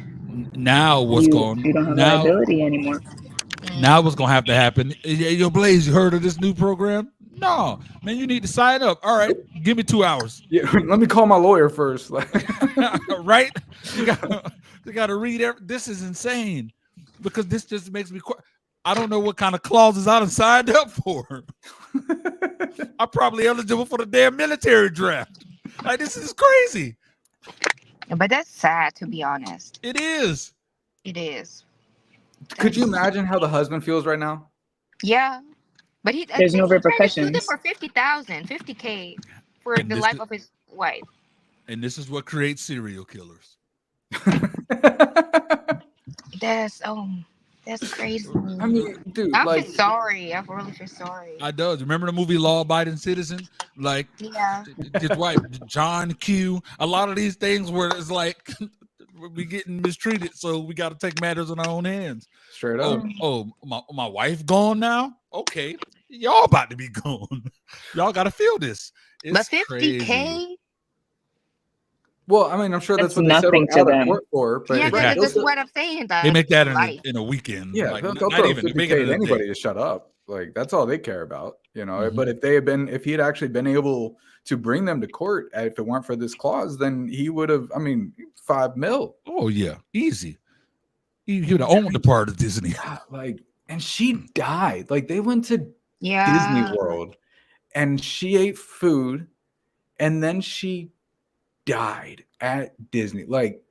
[SPEAKER 1] now what's going?
[SPEAKER 7] You don't have liability anymore.
[SPEAKER 1] Now what's gonna have to happen? Yo, Blaze, you heard of this new program? No, man, you need to sign up. All right, give me 2 hours.
[SPEAKER 2] Yeah, let me call my lawyer first.
[SPEAKER 1] Right? You gotta read this is insane because this just makes me. I don't know what kind of clauses I done signed up for. I'm probably eligible for the damn military draft. Like, this is crazy.
[SPEAKER 8] But that's sad, to be honest.
[SPEAKER 1] It is.
[SPEAKER 8] It is.
[SPEAKER 2] Could you imagine how the husband feels right now?
[SPEAKER 8] Yeah, but
[SPEAKER 7] there's no repercussions.
[SPEAKER 8] For $50,000 for the life of his wife.
[SPEAKER 1] And this is what creates serial killers.
[SPEAKER 8] That's crazy.
[SPEAKER 2] I mean, dude,
[SPEAKER 8] I'm just sorry. I really feel sorry.
[SPEAKER 1] I does. Remember the movie Law Abiding Citizen? Like, his wife, John Q. A lot of these things where it's like we getting mistreated, so we got to take matters in our own hands.
[SPEAKER 2] Straight up.
[SPEAKER 1] My wife gone now? Okay, y'all about to be gone. Y'all got to feel this. It's
[SPEAKER 8] but $50K.
[SPEAKER 1] Crazy.
[SPEAKER 2] Well, I mean, I'm sure that's what they settled out of court for. But
[SPEAKER 8] that's what I'm saying.
[SPEAKER 1] They make that in a weekend.
[SPEAKER 2] Yeah,
[SPEAKER 1] like,
[SPEAKER 2] they'll throw $50K to anybody to shut up. Like that's all they care about, you know. But if he had actually been able to bring them to court, if it weren't for this clause, then he would have. I mean, $5 million.
[SPEAKER 1] Oh yeah, easy. He would have owned the part of Disney.
[SPEAKER 2] Like, and she died. Like they went to
[SPEAKER 8] Yeah.
[SPEAKER 2] Disney World, and she ate food, and then she died at Disney. Like,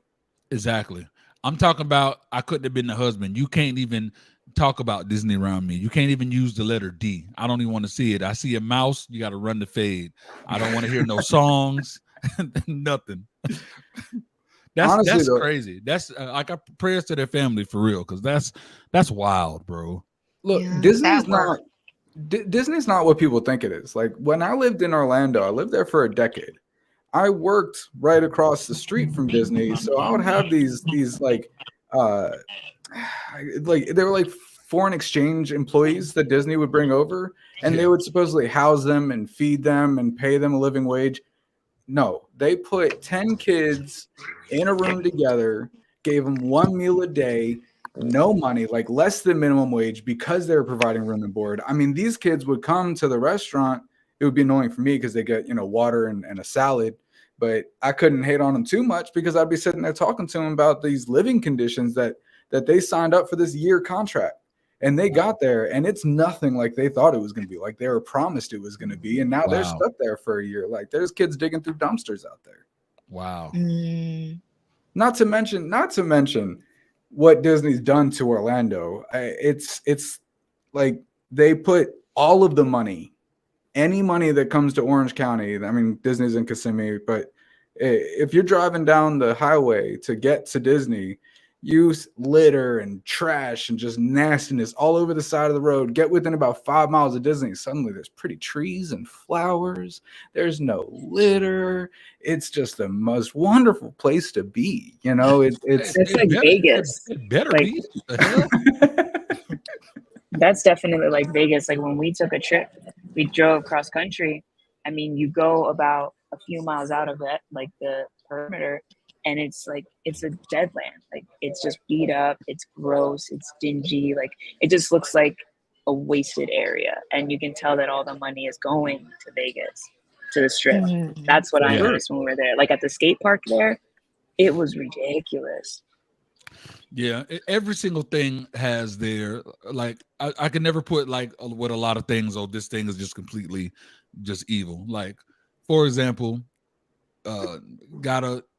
[SPEAKER 1] exactly. I'm talking about. I couldn't have been the husband. You can't even talk about Disney around me. You can't even use the letter D. I don't even want to see it. I see a mouse. You got to run the fade. I don't want to hear no songs. Nothing. That's crazy. That's I got prayers to their family for real, because that's wild, bro.
[SPEAKER 2] Look, Disney's not what people think it is. Like when I lived in Orlando, I lived there for a decade. I worked right across the street from Disney, so I would have these like they were like foreign exchange employees that Disney would bring over, and they would supposedly house them and feed them and pay them a living wage. No, they put 10 kids in a room together, gave them one meal a day, no money, like less than minimum wage, because they were providing room and board. I mean, these kids would come to the restaurant. It would be annoying for me because they get, water and a salad, but I couldn't hate on them too much because I'd be sitting there talking to them about these living conditions that they signed up for this year contract. And they got there, and it's nothing like they thought it was going to be. Like they were promised it was going to be, and now they're stuck there for a year. Like there's kids digging through dumpsters out there.
[SPEAKER 1] Wow.
[SPEAKER 2] Not to mention what Disney's done to Orlando. It's like they put all of the money, any money that comes to Orange County. I mean, Disney's in Kissimmee, but if you're driving down the highway to get to Disney, use litter and trash and just nastiness all over the side of the road. Get within about 5 miles of Disney. Suddenly there's pretty trees and flowers. There's no litter. It's just the most wonderful place to be. It's
[SPEAKER 7] like Vegas.
[SPEAKER 1] It better
[SPEAKER 7] like,
[SPEAKER 1] be. The hell?
[SPEAKER 7] That's definitely like Vegas. Like when we took a trip, we drove cross country. I mean, you go about a few miles out of that, like the perimeter, and it's like it's a dead land. Like it's just beat up, it's gross, it's dingy, like it just looks like a wasted area. And you can tell that all the money is going to Vegas, to the strip. That's what I noticed when we were there. Like at the skate park there, it was ridiculous.
[SPEAKER 1] Yeah, every single thing has their, like, I can never put like with a lot of things, oh, this thing is just completely just evil. Like, for example,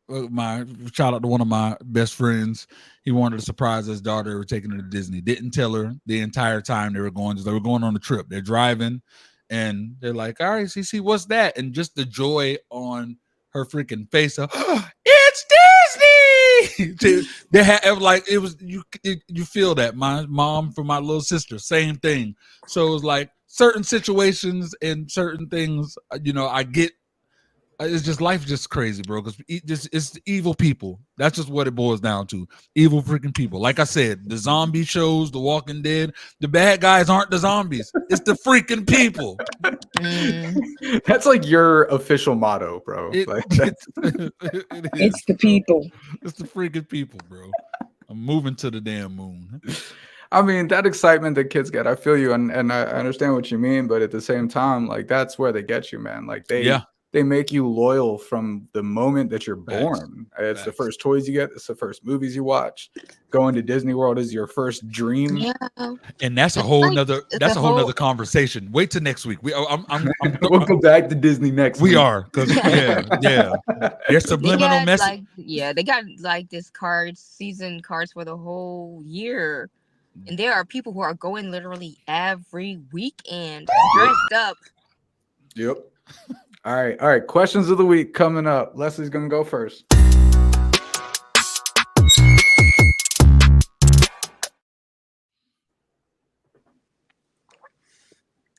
[SPEAKER 1] my shout out to one of my best friends. He wanted to surprise his daughter. They were taking her to Disney. Didn't tell her the entire time they were going on a trip. They're driving and they're like, all right, CC, what's that? And just the joy on her freaking face of, it's Disney. They had like, it was, you feel that. My mom for my little sister, same thing. So it was like certain situations and certain things, I get. It's just life, just crazy, bro. Because it's evil people. That's just what it boils down to. Evil freaking people. Like I said, the zombie shows, The Walking Dead. The bad guys aren't the zombies. It's the freaking people.
[SPEAKER 2] That's like your official motto, bro.
[SPEAKER 7] It's the people.
[SPEAKER 1] It's the freaking people, bro. I'm moving to the damn moon.
[SPEAKER 2] I mean, that excitement that kids get, I feel you, and I understand what you mean, but at the same time, like that's where they get you, man. Like they make you loyal from the moment that you're born. It's the first toys you get. It's the first movies you watch. Going to Disney World is your first dream.
[SPEAKER 8] Yeah.
[SPEAKER 1] And that's a whole nother conversation. Wait till next week. We'll
[SPEAKER 2] go back to Disney next week.
[SPEAKER 1] We are, because there's subliminal message.
[SPEAKER 8] They got like this season cards for the whole year. And there are people who are going literally every weekend dressed up.
[SPEAKER 2] Yep. All right. Questions of the week coming up. Leslie's gonna go first.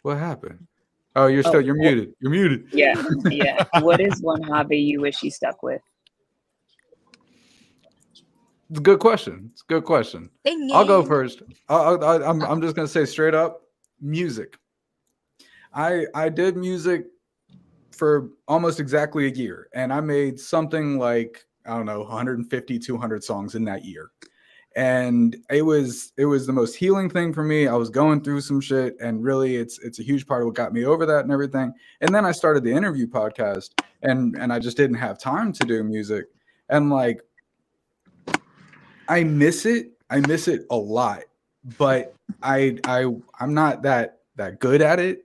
[SPEAKER 2] What happened? Oh, you're muted. You're muted.
[SPEAKER 7] Yeah. What is one hobby you wish you stuck with?
[SPEAKER 2] It's a good question. I'll go first. I'm just gonna say straight up, music. I did music for almost exactly a year, and I made something like, I don't know, 150, 200 songs in that year. And it was the most healing thing for me. I was going through some shit, and really it's a huge part of what got me over that and everything. And then I started the interview podcast, and I just didn't have time to do music. And like, I miss it a lot, but I'm not that good at it.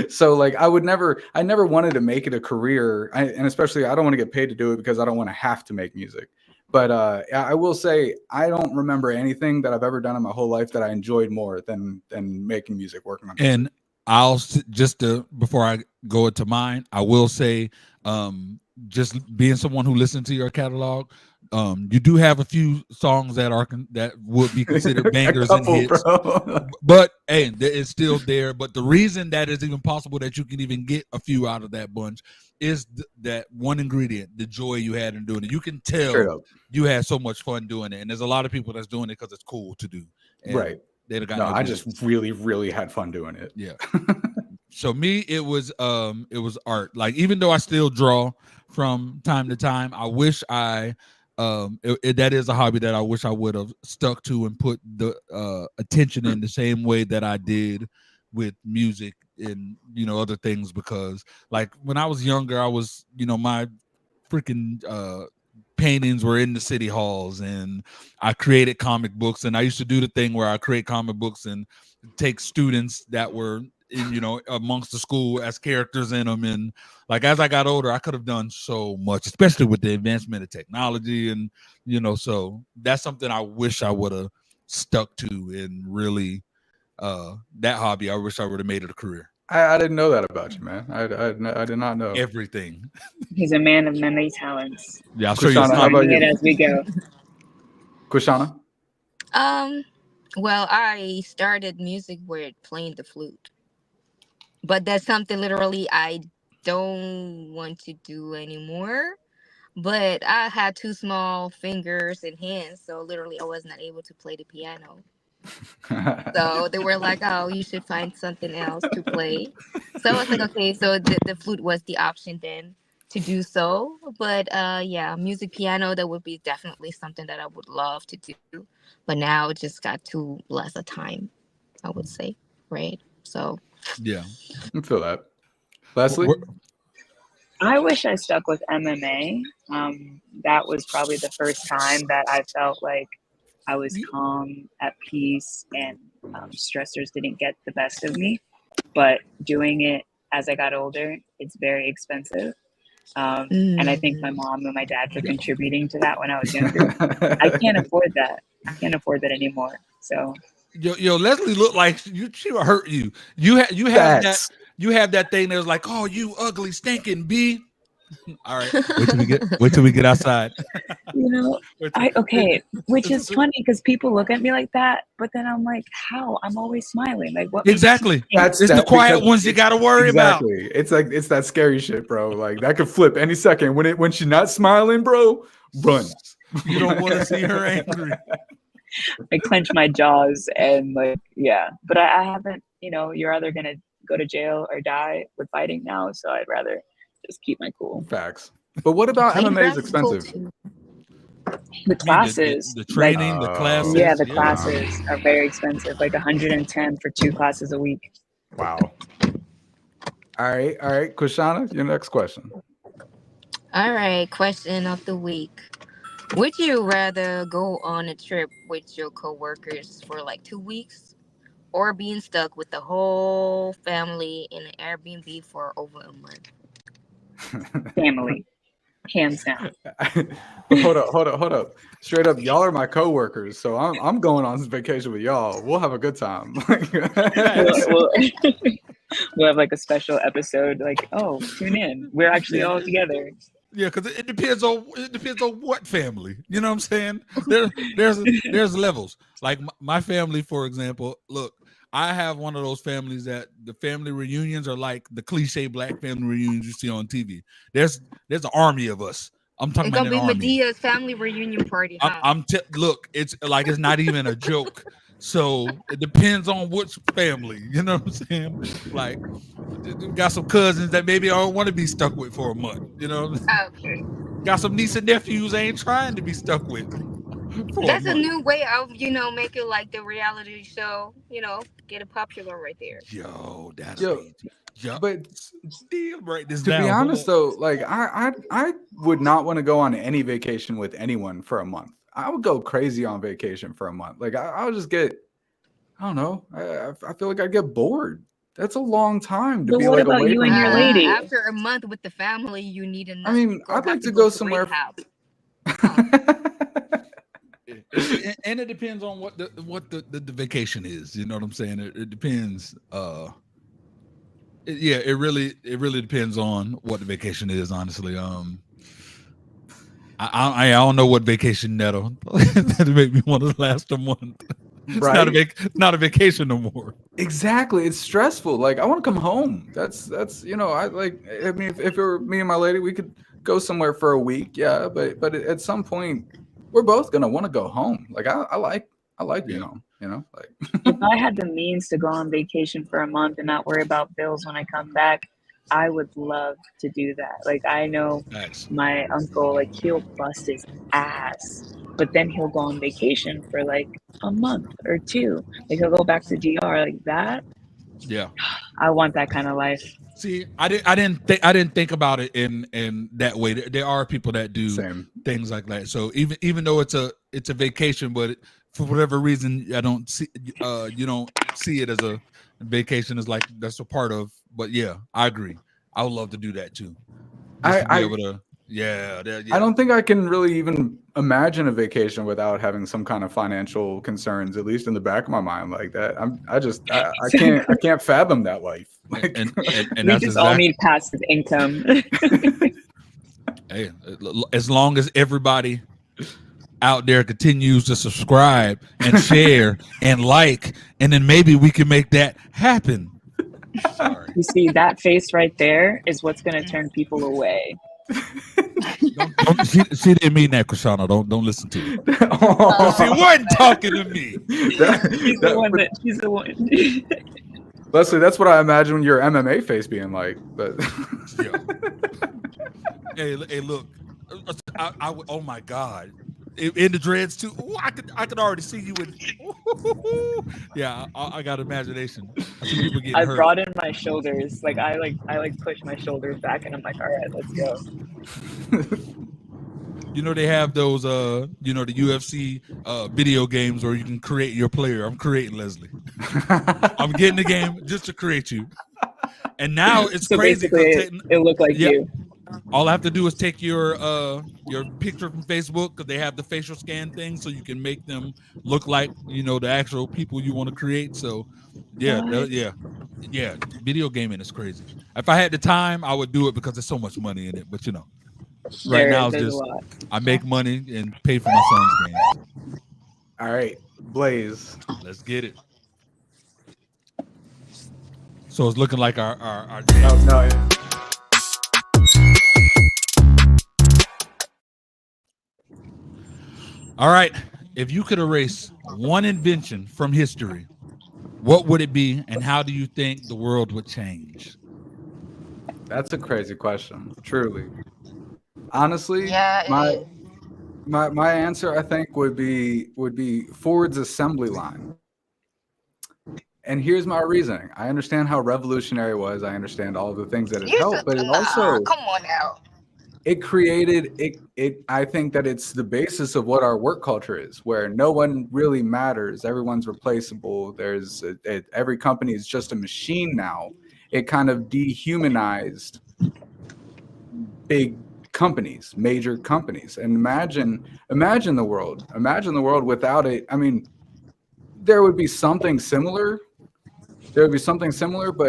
[SPEAKER 2] So like I never wanted to make it a career. And especially I don't want to get paid to do it because I don't want to have to make music. But I will say I don't remember anything that I've ever done in my whole life that I enjoyed more than making music, working on music.
[SPEAKER 1] And before I go into mine, I will say, just being someone who listens to your catalog, you do have a few songs that would be considered bangers and hits, but hey, it's still there. But the reason that is even possible that you can even get a few out of that bunch is that one ingredient, the joy you had in doing it. You can tell you had so much fun doing it, and there's a lot of people that's doing it because it's cool to do. And
[SPEAKER 2] right. I just really, really had fun doing it.
[SPEAKER 1] Yeah. So me, it was art. Like, even though I still draw from time to time, I wish that is a hobby that I wish I would have stuck to and put the attention in the same way that I did with music and other things, because like when I was younger, I was my freaking paintings were in the city halls, and I created comic books, and I used to do the thing where I create comic books and take students that were amongst the school as characters in them. And like as I got older, I could have done so much, especially with the advancement of technology, and so that's something I wish I would have stuck to, and really that hobby I wish I would have made it a career.
[SPEAKER 2] I didn't know that about you, man. I did not know
[SPEAKER 1] everything.
[SPEAKER 7] He's a man of many talents.
[SPEAKER 1] Yeah, I'll show you.
[SPEAKER 2] How about you?
[SPEAKER 7] As we go.
[SPEAKER 2] Kushana?
[SPEAKER 8] Well, I started music with playing the flute, but that's something literally I don't want to do anymore. But I had too small fingers and hands, so literally I was not able to play the piano. So they were like, "Oh, you should find something else to play." So I was like, "Okay." So the flute was the option then to do so. But yeah, music, piano, that would be definitely something that I would love to do. But now it just got too less of time, I would say, right? So
[SPEAKER 1] yeah,
[SPEAKER 2] I feel that. Leslie?
[SPEAKER 7] I wish I stuck with MMA. That was probably the first time that I felt like I was calm, at peace, and stressors didn't get the best of me. But doing it as I got older, it's very expensive. And I thank my mom and my dad for contributing to that when I was younger. I can't afford that. I can't afford that anymore. So
[SPEAKER 1] yo, Leslie looked like she would hurt you. You have that thing that was like, "Oh, you ugly stinking bee." All right, wait till we get outside.
[SPEAKER 7] Which is funny because people look at me like that, but then I'm like, how? I'm always smiling. Like, what?
[SPEAKER 1] Exactly. It's the quiet ones you got to worry about.
[SPEAKER 2] It's like it's that scary shit, bro. Like that could flip any second. When she's not smiling, bro, run.
[SPEAKER 1] You don't want to see her angry.
[SPEAKER 7] I clench my jaws and but I haven't. You're either gonna go to jail or die with fighting now, so I'd rather just keep my cool.
[SPEAKER 2] Facts. But what about MMA is expensive?
[SPEAKER 7] The classes,
[SPEAKER 1] the training, the classes.
[SPEAKER 7] Yeah, the classes are very expensive. Like $110 for 2 classes a week.
[SPEAKER 2] Wow. All right, Kushana, your next question.
[SPEAKER 8] All right, question of the week. Would you rather go on a trip with your coworkers for like 2 weeks, or being stuck with the whole family in an Airbnb for over a month?
[SPEAKER 7] Family, hands down.
[SPEAKER 2] Hold up. Straight up, y'all are my coworkers, so I'm going on this vacation with y'all. We'll have a good time.
[SPEAKER 7] We'll have like a special episode. Like, oh, tune in. We're actually all together.
[SPEAKER 1] Yeah, because it depends on what family. You know what I'm saying? There's levels. Like my family, for example. Look, I have one of those families that the family reunions are like the cliche black family reunions you see on TV. There's an army of us. I'm talking about an army.
[SPEAKER 8] It's gonna be Medea's family reunion party. Huh?
[SPEAKER 1] Look, it's like it's not even a joke. So it depends on which family. You know what I'm saying? Like, got some cousins that maybe I don't want to be stuck with for a month. You know?
[SPEAKER 8] Okay.
[SPEAKER 1] Got some niece and nephews I ain't trying to be stuck with.
[SPEAKER 8] That's a new way of, making like the reality show, get it popular right there.
[SPEAKER 1] Yo,
[SPEAKER 2] but
[SPEAKER 1] write this
[SPEAKER 2] to
[SPEAKER 1] down.
[SPEAKER 2] be honest though, like I would not want to go on any vacation with anyone for a month. I would go crazy on vacation for a month. Like I'll just get, I don't know. I feel like I'd get bored. That's a long time to
[SPEAKER 7] But
[SPEAKER 2] be
[SPEAKER 7] what
[SPEAKER 2] like
[SPEAKER 7] about
[SPEAKER 2] away
[SPEAKER 7] you
[SPEAKER 2] from
[SPEAKER 7] and your lady?
[SPEAKER 8] After a month with the family, you need a
[SPEAKER 2] I mean, I'd like to go somewhere.
[SPEAKER 1] And it depends on what the vacation is. You know what I'm saying? It depends. It really depends on what the vacation is. Honestly, I don't know what vacation that'll make me want to last a month.
[SPEAKER 2] Right?
[SPEAKER 1] It's not a vacation no more.
[SPEAKER 2] Exactly. It's stressful. Like I want to come home. That's I mean, if it were me and my lady, we could go somewhere for a week. Yeah, but at some point, we're both gonna want to go home. Like I like being home. Like
[SPEAKER 7] If I had the means to go on vacation for a month and not worry about bills when I come back, I would love to do that. Like I know my uncle, like he'll bust his ass, but then he'll go on vacation for like a month or two. Like he'll go back to DR like that.
[SPEAKER 1] Yeah,
[SPEAKER 7] I want that kind of life.
[SPEAKER 1] See, I didn't think about it in that way. There are people that do things like that. So even though it's a vacation, but for whatever reason, I don't see you don't see it as a vacation. Is like that's a part of. But yeah, I agree. I would love to do that too. I
[SPEAKER 2] don't think I can really even imagine a vacation without having some kind of financial concerns, at least in the back of my mind, like that. I can't fathom that life. Like,
[SPEAKER 1] and
[SPEAKER 7] we just all need passive income.
[SPEAKER 1] Hey, as long as everybody out there continues to subscribe and share and like, and then maybe we can make that happen. Sorry.
[SPEAKER 7] You see, that face right there is what's going to turn people away.
[SPEAKER 1] She didn't mean that, Krishana. Don't listen to her. She wasn't talking to me.
[SPEAKER 7] She's the one.
[SPEAKER 2] Leslie, that's what I imagine your MMA face being like. But
[SPEAKER 1] hey, look, I oh my God. In the dreads too. Ooh, I could already see you in. Yeah, I got imagination. I see people getting hurt.
[SPEAKER 7] brought in my shoulders. Like I push my shoulders back, and I'm like, all right, let's go.
[SPEAKER 1] They have those the UFC video games where you can create your player. I'm creating Leslie. I'm getting the game just to create you. And now it's
[SPEAKER 7] so
[SPEAKER 1] crazy.
[SPEAKER 7] It looked like you.
[SPEAKER 1] All I have to do is take your picture from Facebook, because they have the facial scan thing, so you can make them look like the actual people you want to create. So yeah. Video gaming is crazy. If I had the time, I would do it because there's so much money in it. But right now it's just I make money and pay for my son's game.
[SPEAKER 2] All right, Blaze,
[SPEAKER 1] let's get it. So it's looking like our
[SPEAKER 2] no.
[SPEAKER 1] All right. If you could erase one invention from history, what would it be, and how do you think the world would change?
[SPEAKER 2] That's a crazy question, truly. Honestly, my answer, I think, would be Ford's assembly line. And here's my reasoning. I understand how revolutionary it was. I understand all of the things that it helped, but it also
[SPEAKER 8] come on now.
[SPEAKER 2] It created it. I think that it's the basis of what our work culture is, where no one really matters. Everyone's replaceable. Every company is just a machine now. It kind of dehumanized big companies, major companies. And imagine the world. Imagine the world without it. I mean, there would be something similar. But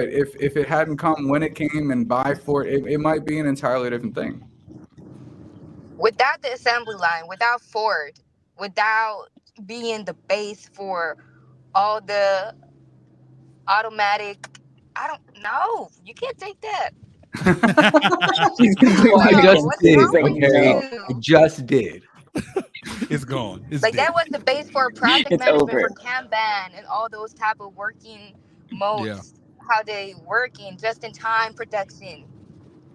[SPEAKER 2] if it hadn't come when it came and by Ford, it might be an entirely different thing.
[SPEAKER 8] Without the assembly line, without Ford, without being the base for all the automatic, I don't know. You can't take that.
[SPEAKER 2] I just did.
[SPEAKER 1] It's gone. It's
[SPEAKER 8] like
[SPEAKER 1] dead.
[SPEAKER 8] that was the base for project management for Kanban and all those type of working modes. How they work in just in time production.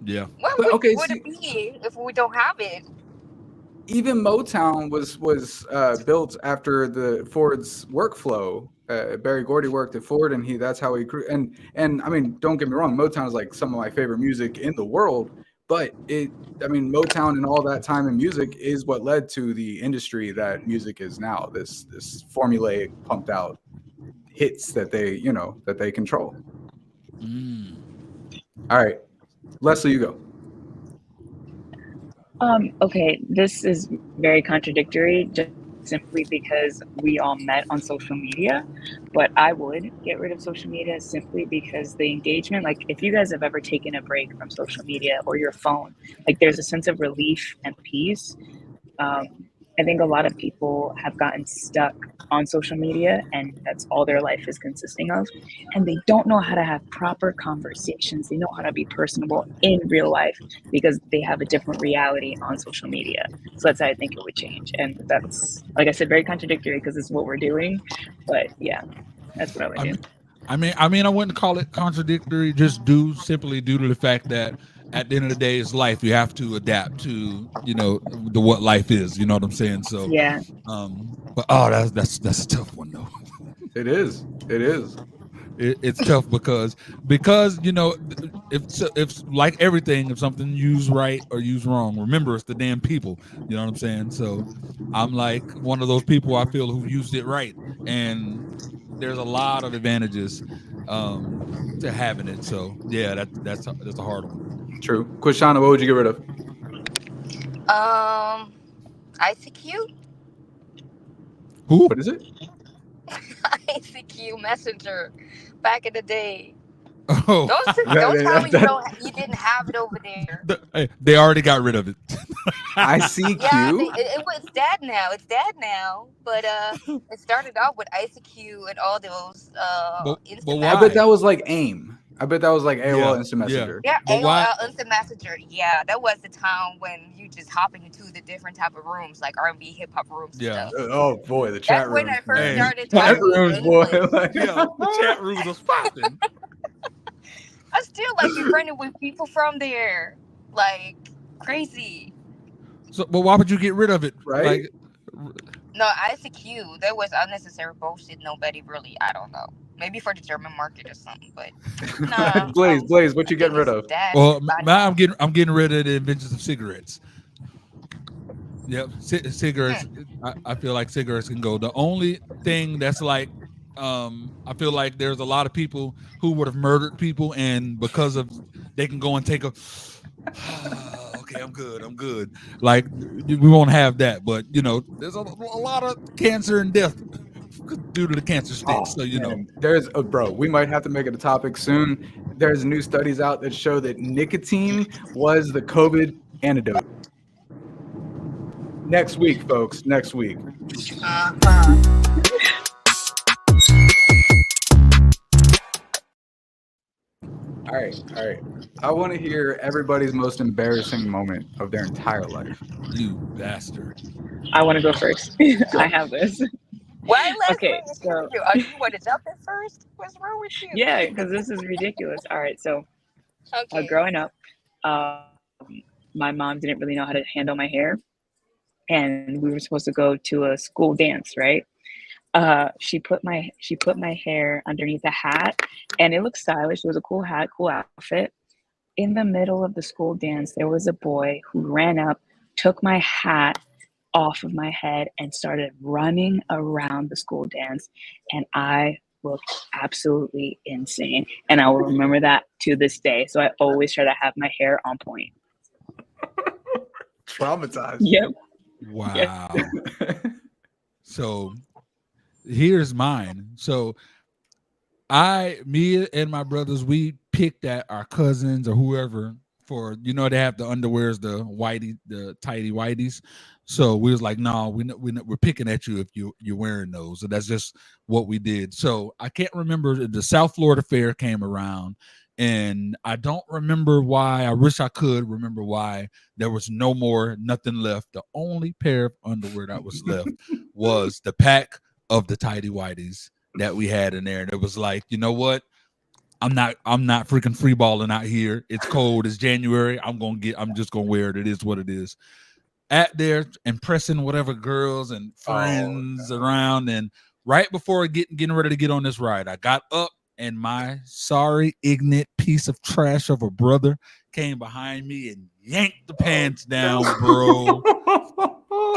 [SPEAKER 1] Yeah.
[SPEAKER 8] What would it be if we don't have it?
[SPEAKER 2] even Motown was built after the Ford's workflow. Barry Gordy worked at Ford, and that's how he grew. And I mean, don't get me wrong, Motown is like some of my favorite music in the world. But Motown and all that time in music is what led to the industry that music is now. This formulaic, pumped out hits that they control. All right, Leslie, you go.
[SPEAKER 7] Okay, this is very contradictory, just simply because we all met on social media, but I would get rid of social media simply because the engagement, like if you guys have ever taken a break from social media or your phone, like there's a sense of relief and peace. I think a lot of people have gotten stuck on social media and that's all their life is consisting of. And they don't know how to have proper conversations. They know how to be personable in real life because they have a different reality on social media. So that's how I think it would change. And that's, like I said, very contradictory because it's what we're doing. But yeah, that's what I would do.
[SPEAKER 1] I mean, I wouldn't call it contradictory, just simply due to the fact that at the end of the day, it's life. You have to adapt to, what life is. You know what I'm saying? So
[SPEAKER 7] yeah.
[SPEAKER 1] But that's a tough one though.
[SPEAKER 2] It is.
[SPEAKER 1] It's tough because if like everything, if something used right or used wrong, remember it's the damn people. You know what I'm saying? So I'm like one of those people I feel who used it right, and there's a lot of advantages to having it. So yeah, that's a hard one.
[SPEAKER 2] True. Quishana, what would you get rid of?
[SPEAKER 8] ICQ.
[SPEAKER 1] Who?
[SPEAKER 2] What is it?
[SPEAKER 8] ICQ Messenger. Back in the day.
[SPEAKER 1] Oh,
[SPEAKER 8] don't tell me you didn't have it over there.
[SPEAKER 1] They already got rid of it.
[SPEAKER 2] ICQ.
[SPEAKER 8] Yeah, it's dead now. It's dead now. But it started off with ICQ and all those instant.
[SPEAKER 2] I bet that was like AIM. I bet that was like AOL Instant Messenger.
[SPEAKER 8] Yeah, AOL Instant Messenger. Yeah, that was the time when you just hopping into the different type of rooms, like R&B, hip hop rooms.
[SPEAKER 2] Yeah.
[SPEAKER 8] And stuff.
[SPEAKER 2] Oh boy, the chat room.
[SPEAKER 8] That's when I first started
[SPEAKER 2] chat
[SPEAKER 8] talking
[SPEAKER 2] rooms, boy.
[SPEAKER 1] The chat rooms was popping.
[SPEAKER 8] I still like befriended with people from there, like crazy.
[SPEAKER 1] So, but why would you get rid of it?
[SPEAKER 2] Right.
[SPEAKER 8] No, ICQ. That was unnecessary bullshit. Nobody really. I don't know. Maybe for the German market or something, but no.
[SPEAKER 2] Blaze, what you getting rid of?
[SPEAKER 1] Well, now I'm getting rid of the inventions of cigarettes. Yep, cigarettes. I feel like cigarettes can go. The only thing that's like, I feel like there's a lot of people who would have murdered people, and because of they can go and take a. Okay, I'm good. Like we won't have that, but there's a lot of cancer and death due to the cancer sticks. So
[SPEAKER 2] there's bro, we might have to make it a topic soon. There's new studies out that show that nicotine was the COVID antidote. Next week, folks. Next week. All right. I want to hear everybody's most embarrassing moment of their entire life.
[SPEAKER 1] You bastard.
[SPEAKER 7] I want to go first. I have this.
[SPEAKER 8] Why?
[SPEAKER 7] Okay, so
[SPEAKER 8] you want to jump in first? What's wrong with you?
[SPEAKER 7] Yeah, because this is ridiculous. All right, so growing up, my mom didn't really know how to handle my hair, and we were supposed to go to a school dance, right? She put my hair underneath a hat, and it looked stylish. It was a cool hat, cool outfit. In the middle of the school dance, there was a boy who ran up, took my hat off of my head, and started running around the school dance, and I looked absolutely insane. And I will remember that to this day. So I always try to have my hair on point.
[SPEAKER 2] Traumatized.
[SPEAKER 7] Yep.
[SPEAKER 1] Wow. So here's mine. So me and my brothers, we picked at our cousins or whoever for, they have the underwears, the tidy whiteys. So we was like, no, we're picking at you if you're wearing those. So that's just what we did. So I can't remember, the South Florida Fair came around, and I don't remember why. I wish I could remember why there was nothing left. The only pair of underwear that was left was the pack of the tidy whiteys that we had in there. And it was like, you know what? I'm not freaking free balling out here. It's cold. It's January. I'm just gonna wear it. It is what it is. at there impressing whatever girls and friends around. And right before getting ready to get on this ride, I got up and my sorry, ignorant piece of trash of a brother came behind me and yanked the pants down, bro.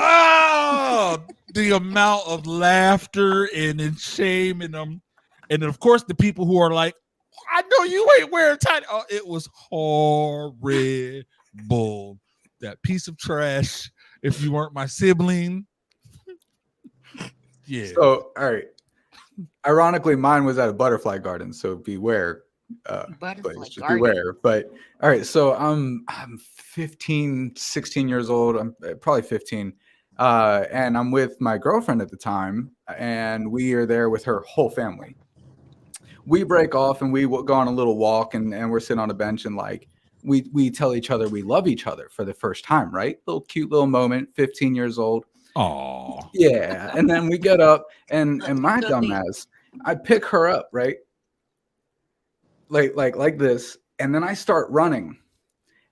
[SPEAKER 1] Oh, the amount of laughter and shame and of course the people who are like, I know you ain't wearing tight. Oh, it was horrible. That piece of trash. If you weren't my sibling, yeah.
[SPEAKER 2] So, all right. Ironically, mine was at a butterfly garden, so beware. Just beware. But all right, so I'm 15, 16 years old. I'm probably 15. And I'm with my girlfriend at the time, and we are there with her whole family. We break off and we go on a little walk, and we're sitting on a bench, and like we tell each other we love each other for the first time, right? Little cute little moment, 15 years old.
[SPEAKER 1] Oh
[SPEAKER 2] yeah. And then we get up and my dumbass, I pick her up, right? Like this, and then I start running,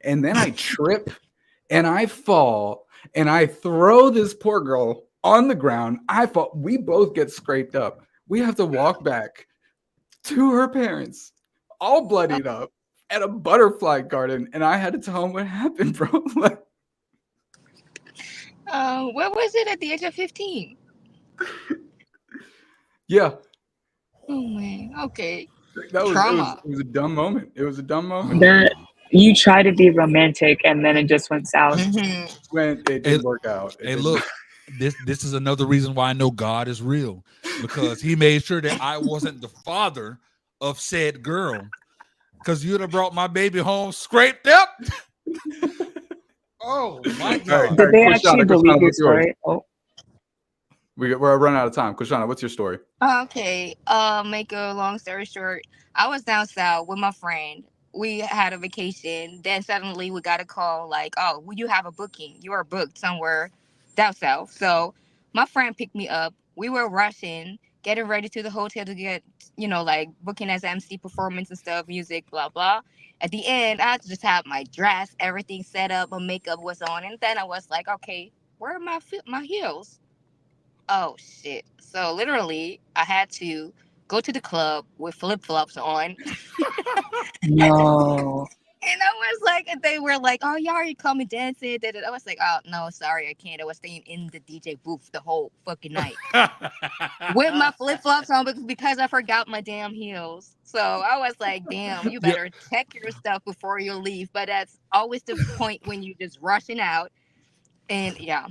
[SPEAKER 2] and then I trip and I fall and I throw this poor girl on the ground. I fall. We both get scraped up. We have to walk back to her parents, all bloodied up at a butterfly garden, and I had to tell them what happened, bro. Like,
[SPEAKER 8] what was it at the age of 15?
[SPEAKER 2] Yeah.
[SPEAKER 8] Oh man. Okay.
[SPEAKER 2] That was
[SPEAKER 8] Trauma.
[SPEAKER 2] It was a dumb moment. It was a dumb moment.
[SPEAKER 7] That you try to be romantic and then it just went south.
[SPEAKER 2] When it didn't work out.
[SPEAKER 1] Hey, look, this is another reason why I know God is real, because he made sure that I wasn't the father of said girl, because you'd have brought my baby home scraped up. Oh my God.
[SPEAKER 7] Did they actually believe your story? Oh.
[SPEAKER 2] We're running out of time. Kushana, what's your story?
[SPEAKER 8] Okay. Make a long story short, I was down south with my friend. We had a vacation. Then suddenly we got a call like, oh, well, you have a booking. You are booked somewhere down south. So my friend picked me up. We were rushing, getting ready to the hotel to get, like booking as MC performance and stuff, music, blah, blah. At the end, I just had my dress, everything set up, my makeup was on. And then I was like, okay, where are my heels? Oh, shit. So literally, I had to go to the club with flip-flops on.
[SPEAKER 7] No.
[SPEAKER 8] And I was like, and they were like, oh, y'all are you coming dancing? I was like, oh, no, sorry, I can't. I was staying in the DJ booth the whole fucking night. With my flip-flops on because I forgot my damn heels. So I was like, damn, you better check your stuff before you leave. But that's always the point when you just rushing out. And yeah.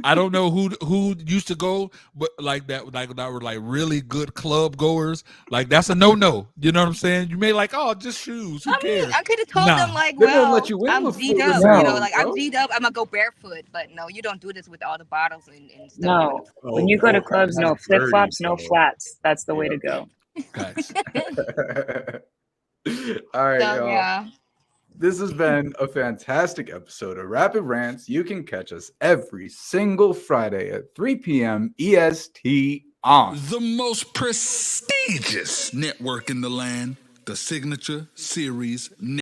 [SPEAKER 1] I don't know who used to go, but like that were like really good club goers. Like that's a no. You know what I'm saying? You may like, oh, just shoes. Who cares?
[SPEAKER 8] I could have told them like, well, I'm G'd up. I'm G'd up. I'm gonna go barefoot. But no, you don't do this with all the bottles and stuff.
[SPEAKER 7] No, when you go to clubs, no flip flops, no flats. That's the way to go.
[SPEAKER 2] All right,
[SPEAKER 8] so,
[SPEAKER 2] y'all.
[SPEAKER 8] Yeah.
[SPEAKER 2] This has been a fantastic episode of Rapid Rants. You can catch us every single Friday at 3 p.m. EST on
[SPEAKER 14] the most prestigious network in the land, the Signature Series Network.